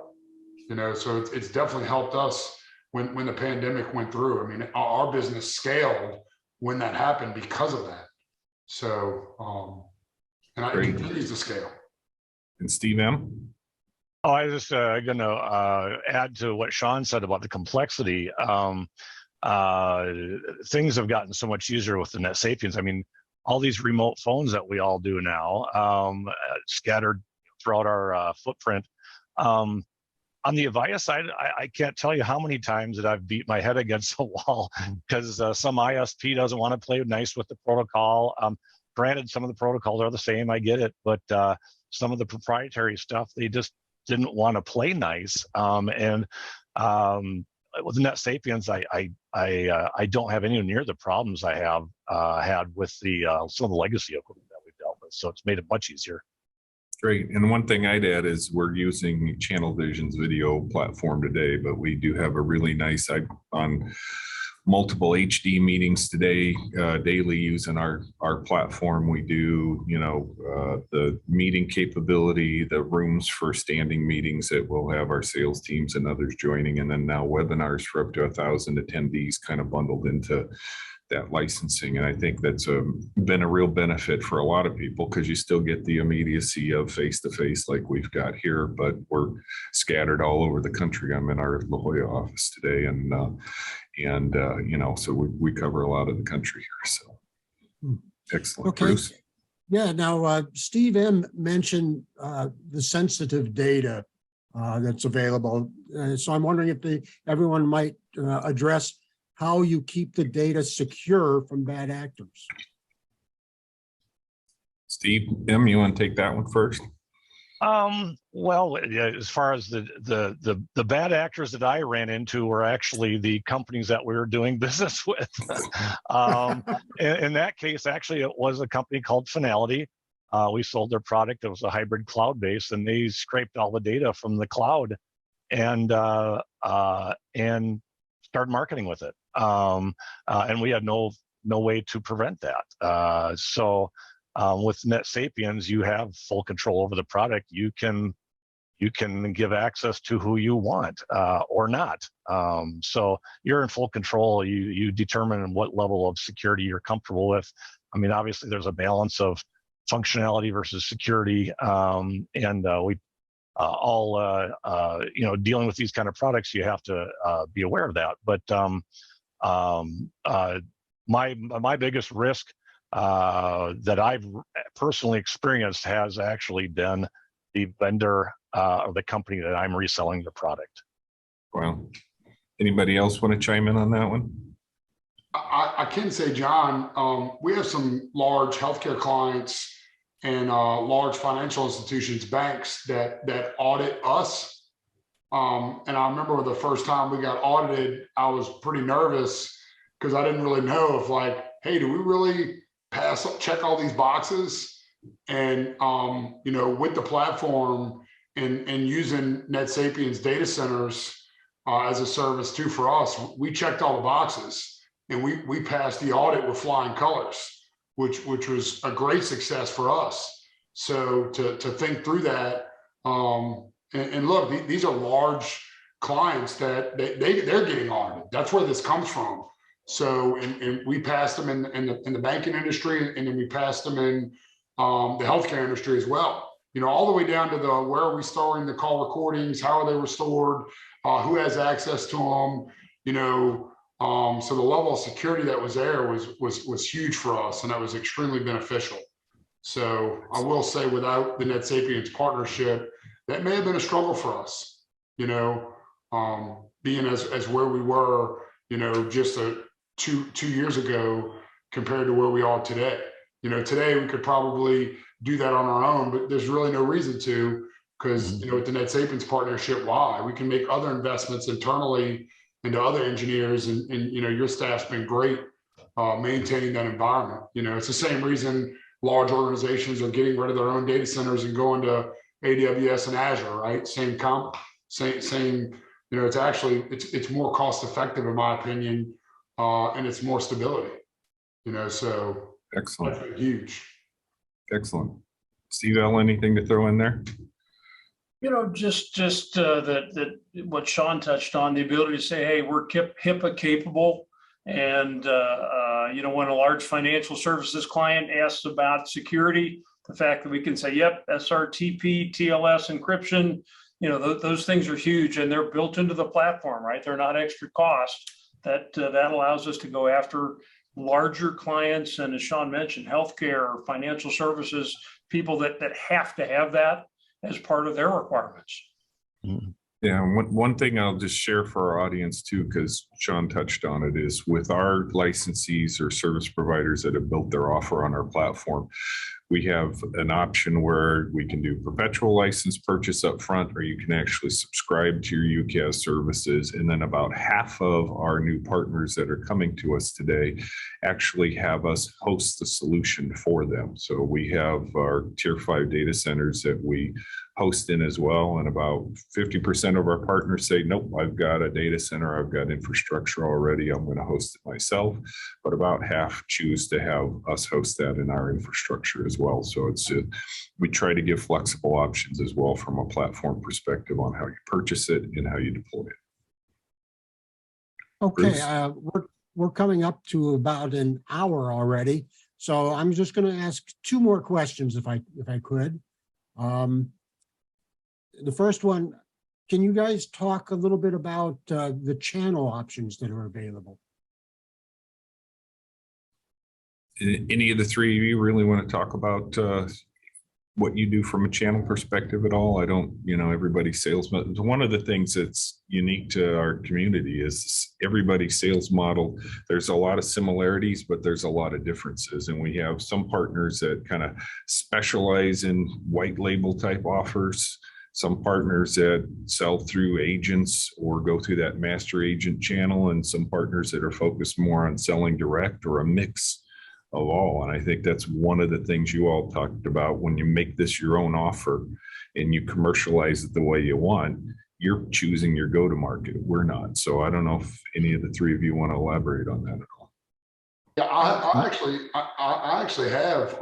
So it's definitely helped us when the pandemic went through. I mean, our business scaled when that happened because of that. So, and it continues to scale. And Steve M? Oh, I was just going to add to what Sean said about the complexity. Things have gotten so much easier with the NetSapiens. I mean, all these remote phones that we all do now, scattered throughout our footprint. On the Avaya side, I can't tell you how many times that I've beat my head against the wall because some ISP doesn't want to play nice with the protocol. Granted, some of the protocols are the same, I get it, but some of the proprietary stuff, they just didn't want to play nice. And with NetSapiens, I don't have anywhere near the problems I have had with some of the legacy equipment that we've dealt with. So it's made it much easier. Great. And one thing I'd add is we're using Channel Vision's video platform today, but we do have a really nice on multiple HD meetings today, daily using our platform. We do, the meeting capability, the rooms for standing meetings that we'll have our sales teams and others joining, and then now webinars for up to 1,000 attendees kind of bundled into that licensing. And I think that's been a real benefit for a lot of people because you still get the immediacy of face-to-face like we've got here, but we're scattered all over the country. I'm in our La Jolla office today, and so we cover a lot of the country here. So excellent. Okay. Bruce? Yeah. Now, Steve M mentioned the sensitive data that's available. So I'm wondering if everyone might address how you keep the data secure from bad actors. Steve M, you want to take that one first? Well, yeah, as far as the bad actors that I ran into were actually the companies that we were doing business with. In that case, actually, it was a company called Finality. We sold their product. It was a hybrid cloud base, and they scraped all the data from the cloud and started marketing with it. And we had no way to prevent that. So with NetSapiens, you have full control over the product. You can give access to who you want or not. So you're in full control. You determine what level of security you're comfortable with. I mean, obviously, there's a balance of functionality versus security, and we all dealing with these kind of products, you have to be aware of that. But my biggest risk that I've personally experienced has actually been the vendor or the company that I'm reselling the product. Well, anybody else want to chime in on that one? I can say, John, we have some large healthcare clients and large financial institutions, banks that audit us. And I remember the first time we got audited, I was pretty nervous because I didn't really know if hey, do we really check all these boxes? And, with the platform and using NetSapiens data centers as a service too for us, we checked all the boxes and we passed the audit with flying colors, which was a great success for us. So to think through that, and look, these are large clients that they're getting audited. That's where this comes from. So, and we passed them in the banking industry, and then we passed them in the healthcare industry as well. All the way down to where are we storing the call recordings? How are they restored? Who has access to them? So the level of security that was there was huge for us, and that was extremely beneficial. So I will say, without the NetSapiens partnership, that may have been a struggle for us, being as where we were, just two years ago compared to where we are today. Today we could probably do that on our own, but there's really no reason to, because, with the NetSapiens partnership, why? We can make other investments internally into other engineers, and your staff's been great maintaining that environment. It's the same reason large organizations are getting rid of their own data centers and going to AWS and Azure, right? Same. It's actually, it's more cost effective in my opinion, and it's more stability. So Excellent. that's huge. Excellent. Steve L, anything to throw in there? Just that what Sean touched on, the ability to say, hey, we're HIPAA capable. And, when a large financial services client asks about security, the fact that we can say, yep, SRTP, TLS encryption, those things are huge, and they're built into the platform, right? They're not extra cost. That allows us to go after larger clients. And as Sean mentioned, healthcare, financial services, people that have to have that as part of their requirements. Yeah, one thing I'll just share for our audience too, because Sean touched on it, is with our licensees or service providers that have built their offer on our platform, we have an option where we can do perpetual license purchase up front, or you can actually subscribe to your UCaaS services. And then about half of our new partners that are coming to us today actually have us host the solution for them. So we have our tier 5 data centers that we host in as well. And about 50% of our partners say, nope, I've got a data center, I've got infrastructure already, I'm going to host it myself. But about half choose to have us host that in our infrastructure as well. So we try to give flexible options as well from a platform perspective on how you purchase it and how you deploy it. Okay, we're coming up to about an hour already. So I'm just going to ask 2 more questions if I could. The first one, can you guys talk a little bit about the channel options that are available? Any of the 3 of you really want to talk about what you do from a channel perspective at all? I don't, everybody's sales. One of the things that's unique to our community is everybody's sales model. There's a lot of similarities, but there's a lot of differences. And we have some partners that kind of specialize in white label type offers, some partners that sell through agents or go through that master agent channel, and some partners that are focused more on selling direct, or a mix of all. And I think that's one of the things you all talked about. When you make this your own offer and you commercialize it the way you want, you're choosing your go-to-market. We're not. So I don't know if any of the 3 of you want to elaborate on that at all. Yeah, I actually have.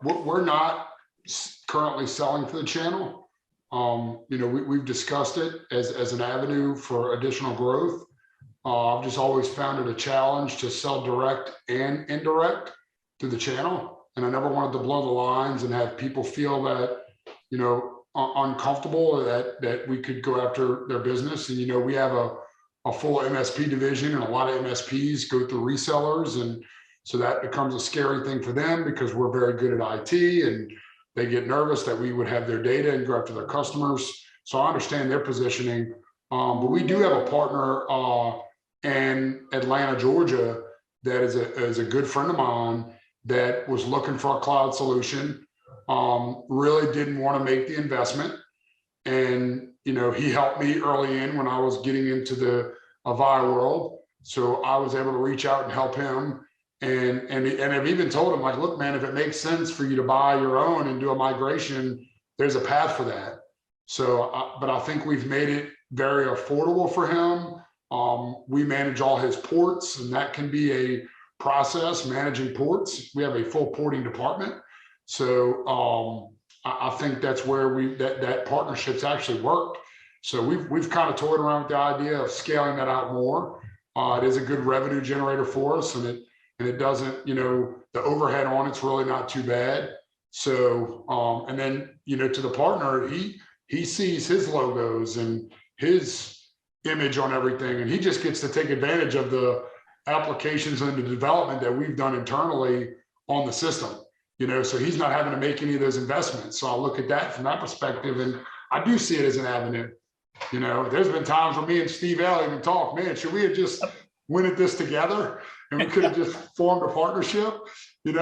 We're not currently selling for the channel. We've discussed it as an avenue for additional growth. I've just always found it a challenge to sell direct and indirect through the channel. And I never wanted to blow the lines and have people feel that, uncomfortable that we could go after their business. And, we have a full MSP division, and a lot of MSPs go through resellers. And so that becomes a scary thing for them, because we're very good at IT, and they get nervous that we would have their data and go after their customers. So I understand their positioning. But we do have a partner in Atlanta, Georgia, that is a good friend of mine that was looking for a cloud solution, really didn't want to make the investment. And, he helped me early in when I was getting into the Avaya world. So I was able to reach out and help him. And I've even told him, like, look, man, if it makes sense for you to buy your own and do a migration, there's a path for that. So, but I think we've made it very affordable for him. We manage all his ports, and that can be a process, managing ports. We have a full porting department. So I think that's where that partnership's actually worked. So we've kind of toyed around with the idea of scaling that out more. It is a good revenue generator for us, and it doesn't, the overhead on it's really not too bad. So and then, to the partner, he sees his logos and his image on everything. And he just gets to take advantage of the applications and the development that we've done internally on the system, so he's not having to make any of those investments. So I'll look at that from that perspective. And I do see it as an avenue. There's been times where me and Steve L even talk, man, should we have just went at this together and we could have just formed a partnership, and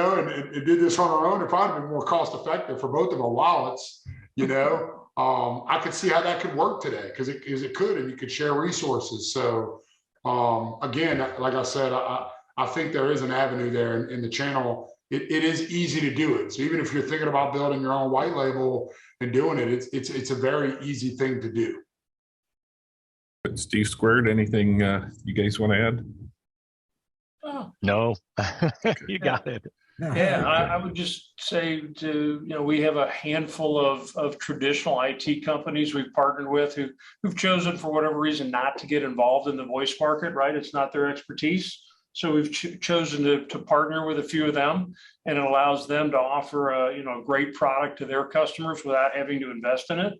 did this on our own? It probably been more cost effective for both of our wallets, I could see how that could work today because it could, and you could share resources. So again, like I said, I think there is an avenue there in the channel. It is easy to do it. So even if you're thinking about building your own white label and doing it, it's a very easy thing to do. Steve Squared, anything you guys want to add? Oh, No, you got it. yeah, I would just say we have a handful of traditional IT companies we've partnered with who've chosen for whatever reason not to get involved in the voice market, right? It's not their expertise. So we've chosen to partner with a few of them, and it allows them to offer a great product to their customers without having to invest in it.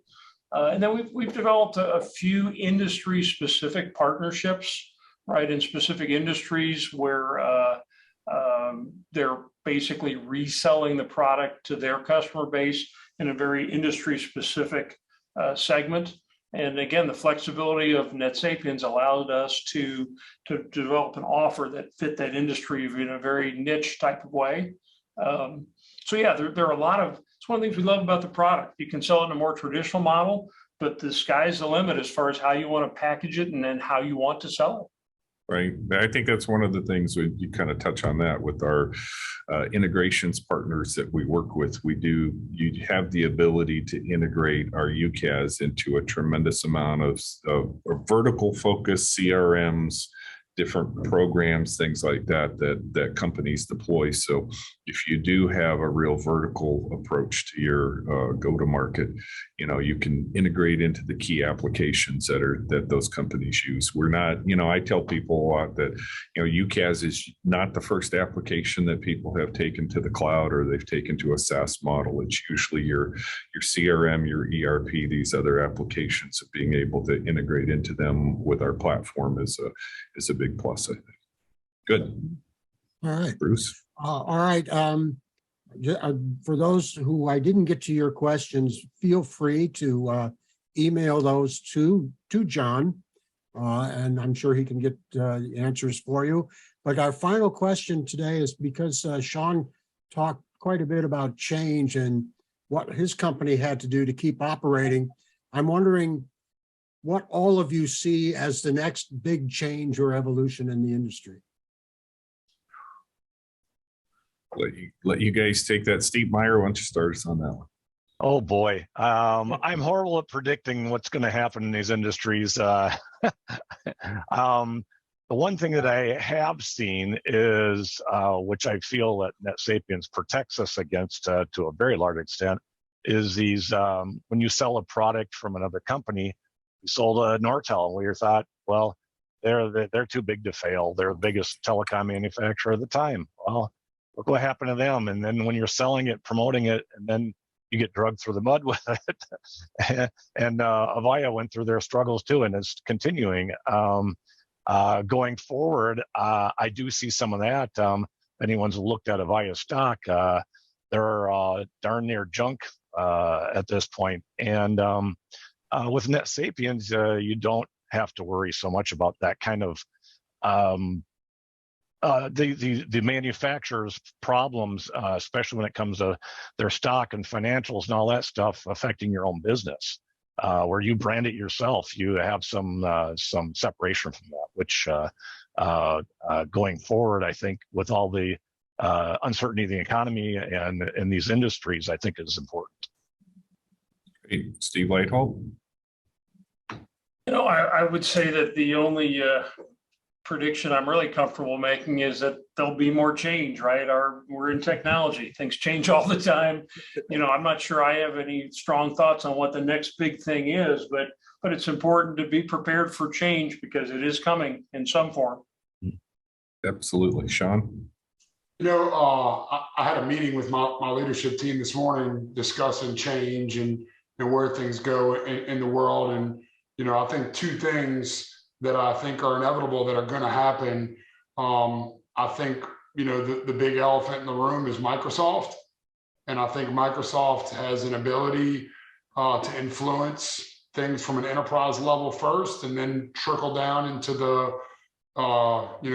And then we've developed a few industry specific partnerships, right, in specific industries where they're basically reselling the product to their customer base in a very industry specific segment. And again, the flexibility of NetSapiens allowed us to develop an offer that fit that industry in a very niche type of way. So yeah, there are a lot of, it's one of the things we love about the product. You can sell it in a more traditional model, but the sky's the limit as far as how you want to package it and then how you want to sell it. Right. I think that's one of the things you kind of touch on that with our integrations partners that we work with. You have the ability to integrate our UCaaS into a tremendous amount of vertical focused CRMs, different programs, things like that companies deploy. So if you do have a real vertical approach to your go-to-market, you can integrate into the key applications that those companies use. We're not, I tell people a lot that, UCaaS is not the first application that people have taken to the cloud or they've taken to a SaaS model. It's usually your CRM, your ERP, these other applications. Of being able to integrate into them with our platform is a big plus, I think. Good. All right, Bruce. all right. For those who I didn't get to your questions, feel free to email those to John, and I'm sure he can get answers for you. But our final question today is because Sean talked quite a bit about change and what his company had to do to keep operating. I'm wondering what all of you see as the next big change or evolution in the industry. Let you guys take that. Steve Meyer, why don't you start us on that one? Oh boy, I'm horrible at predicting what's going to happen in these industries. The one thing that I have seen is, which I feel that NetSapiens protects us against to a very large extent, is these when you sell a product from another company. You sold a Nortel, and we thought, well, they're too big to fail. They're the biggest telecom manufacturer at the time. Well, look what happened to them. And then when you're selling it, promoting it, and then you get drugged through the mud with it. And Avaya went through their struggles too, and it's continuing. Going forward, I do see some of that. If anyone's looked at Avaya stock, they're darn near junk at this point. And with NetSapiens, you don't have to worry so much about that kind of the manufacturer's problems, especially when it comes to their stock and financials and all that stuff affecting your own business. Where you brand it yourself, you have some separation from that, which going forward, I think with all the uncertainty of the economy and in these industries, I think is important. Hey, Steve Lighthall. I would say that the only prediction I'm really comfortable making is that there'll be more change, right? We're in technology, things change all the time. I'm not sure I have any strong thoughts on what the next big thing is, but it's important to be prepared for change because it is coming in some form. Absolutely. Sean? I had a meeting with my leadership team this morning discussing change and where things go in the world. And, I think two things that I think are inevitable, that are going to happen. I think, the big elephant in the room is Microsoft. And I think Microsoft has an ability to influence things from an enterprise level first, and then trickle down into the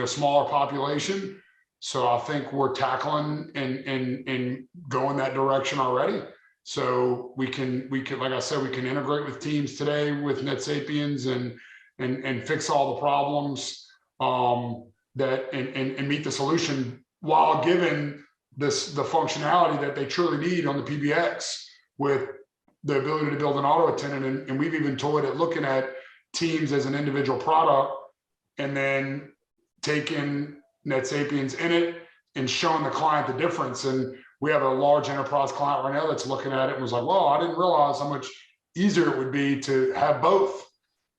smaller population. So I think we're tackling and going that direction already. So we can, like I said, we can integrate with teams today with NetSapiens and fix all the problems that and meet the solution, while giving the functionality that they truly need on the PBX, with the ability to build an auto attendant. And we've even toyed at looking at Teams as an individual product, and then taking NetSapiens in it and showing the client the difference. And we have a large enterprise client right now that's looking at it and was like, well, I didn't realize how much easier it would be to have both.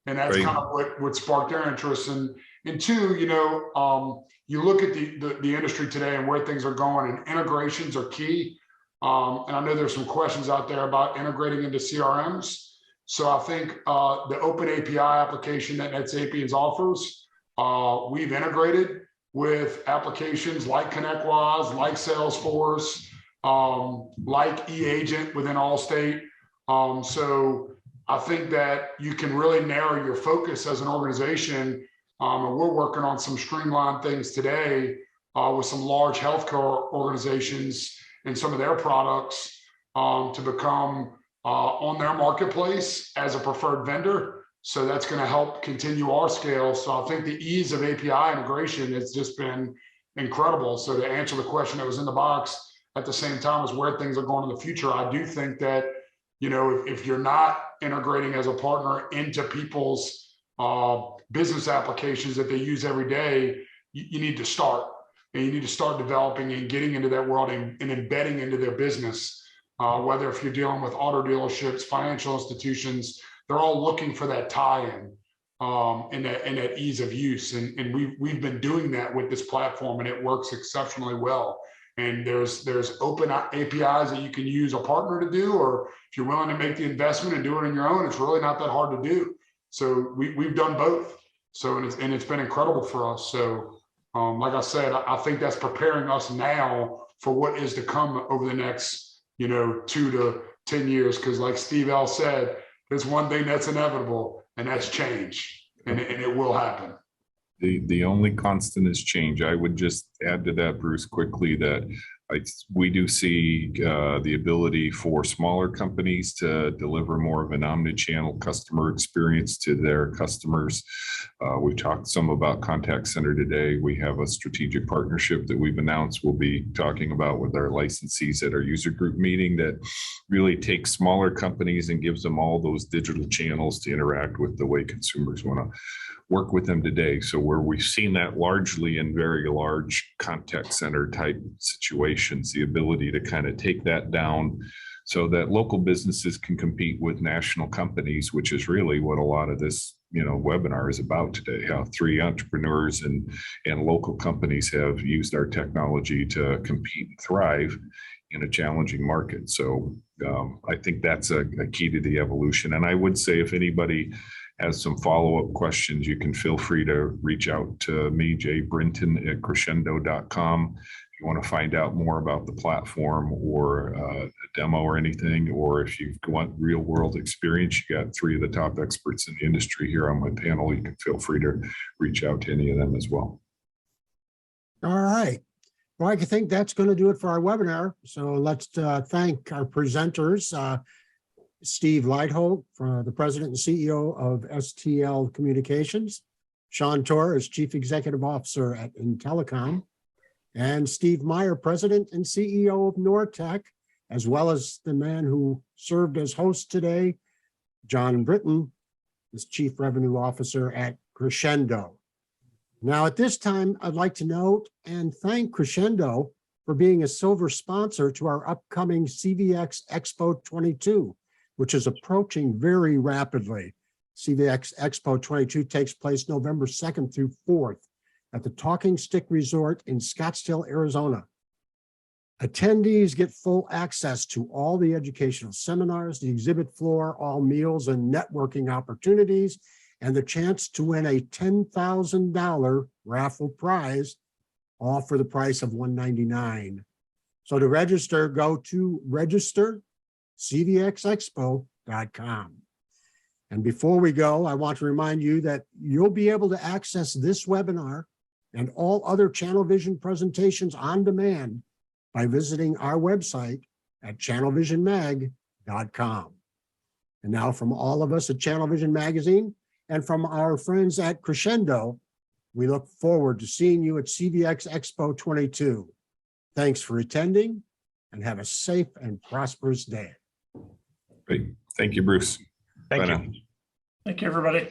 And that's Right. kind of what sparked their interest. And two, you look at the industry today and where things are going, and integrations are key. And I know there's some questions out there about integrating into CRMs. So I think the open API application that NetSapiens offers, we've integrated with applications like ConnectWise, like Salesforce, like eAgent within Allstate. So I think that you can really narrow your focus as an organization. And we're working on some streamlined things today with some large healthcare organizations and some of their products to become on their marketplace as a preferred vendor. So that's going to help continue our scale. So I think the ease of API integration has just been incredible. So to answer the question that was in the box, at the same time as where things are going in the future, I do think that, if you're not integrating as a partner into people's business applications that they use every day, you need to start. And you need to start developing and getting into that world and embedding into their business. Whether if you're dealing with auto dealerships, financial institutions, they're all looking for that tie-in and that ease of use. And we've been doing that with this platform, and it works exceptionally well. And there's open APIs that you can use a partner to do, or if you're willing to make the investment and do it on your own, it's really not that hard to do. So we've done both. So and it's been incredible for us. So like I said, I think that's preparing us now for what is to come over the next 2 to 10 years. Because like Steve L said, there's one thing that's inevitable, and that's change, and it will happen. The only constant is change. I would just add to that, Bruce, quickly, that we do see the ability for smaller companies to deliver more of an omni-channel customer experience to their customers. We've talked some about contact center today. We have a strategic partnership that we've announced we'll be talking about with our licensees at our user group meeting, that really takes smaller companies and gives them all those digital channels to interact with the way consumers want to work with them today. So where we've seen that largely in very large contact center type situations, the ability to kind of take that down so that local businesses can compete with national companies, which is really what a lot of this webinar is about today. How 3 entrepreneurs and local companies have used our technology to compete and thrive in a challenging market. So I think that's a key to the evolution. And I would say if anybody has some follow-up questions, you can feel free to reach out to me, Jay Brinton at crescendo.com. If you want to find out more about the platform or a demo or anything, or if you want real world experience, you got 3 of the top experts in the industry here on my panel. You can feel free to reach out to any of them as well. All right. Well, I think that's going to do it for our webinar. So let's thank our presenters. Steve Leitholt, the president and CEO of STL Communications, Sean Torres, Chief Executive Officer at Intellicom, and Steve Meyer, President and CEO of Nortech, as well as the man who served as host today, John Britton, is Chief Revenue Officer at Crescendo. Now, at this time, I'd like to note and thank Crescendo for being a silver sponsor to our upcoming CVX Expo 22, which is approaching very rapidly. CVX Expo 22 takes place November 2nd through 4th at the Talking Stick Resort in Scottsdale, Arizona. Attendees get full access to all the educational seminars, the exhibit floor, all meals and networking opportunities, and the chance to win a $10,000 raffle prize, all for the price of $199. So to register, go to register.cvxexpo.com. And before we go, I want to remind you that you'll be able to access this webinar and all other Channel Vision presentations on demand by visiting our website at channelvisionmag.com. And now from all of us at Channel Vision Magazine and from our friends at Crescendo, we look forward to seeing you at CVX Expo 22. Thanks for attending and have a safe and prosperous day. Great. Thank you, Bruce. Thank Bye you. now. Thank you, everybody.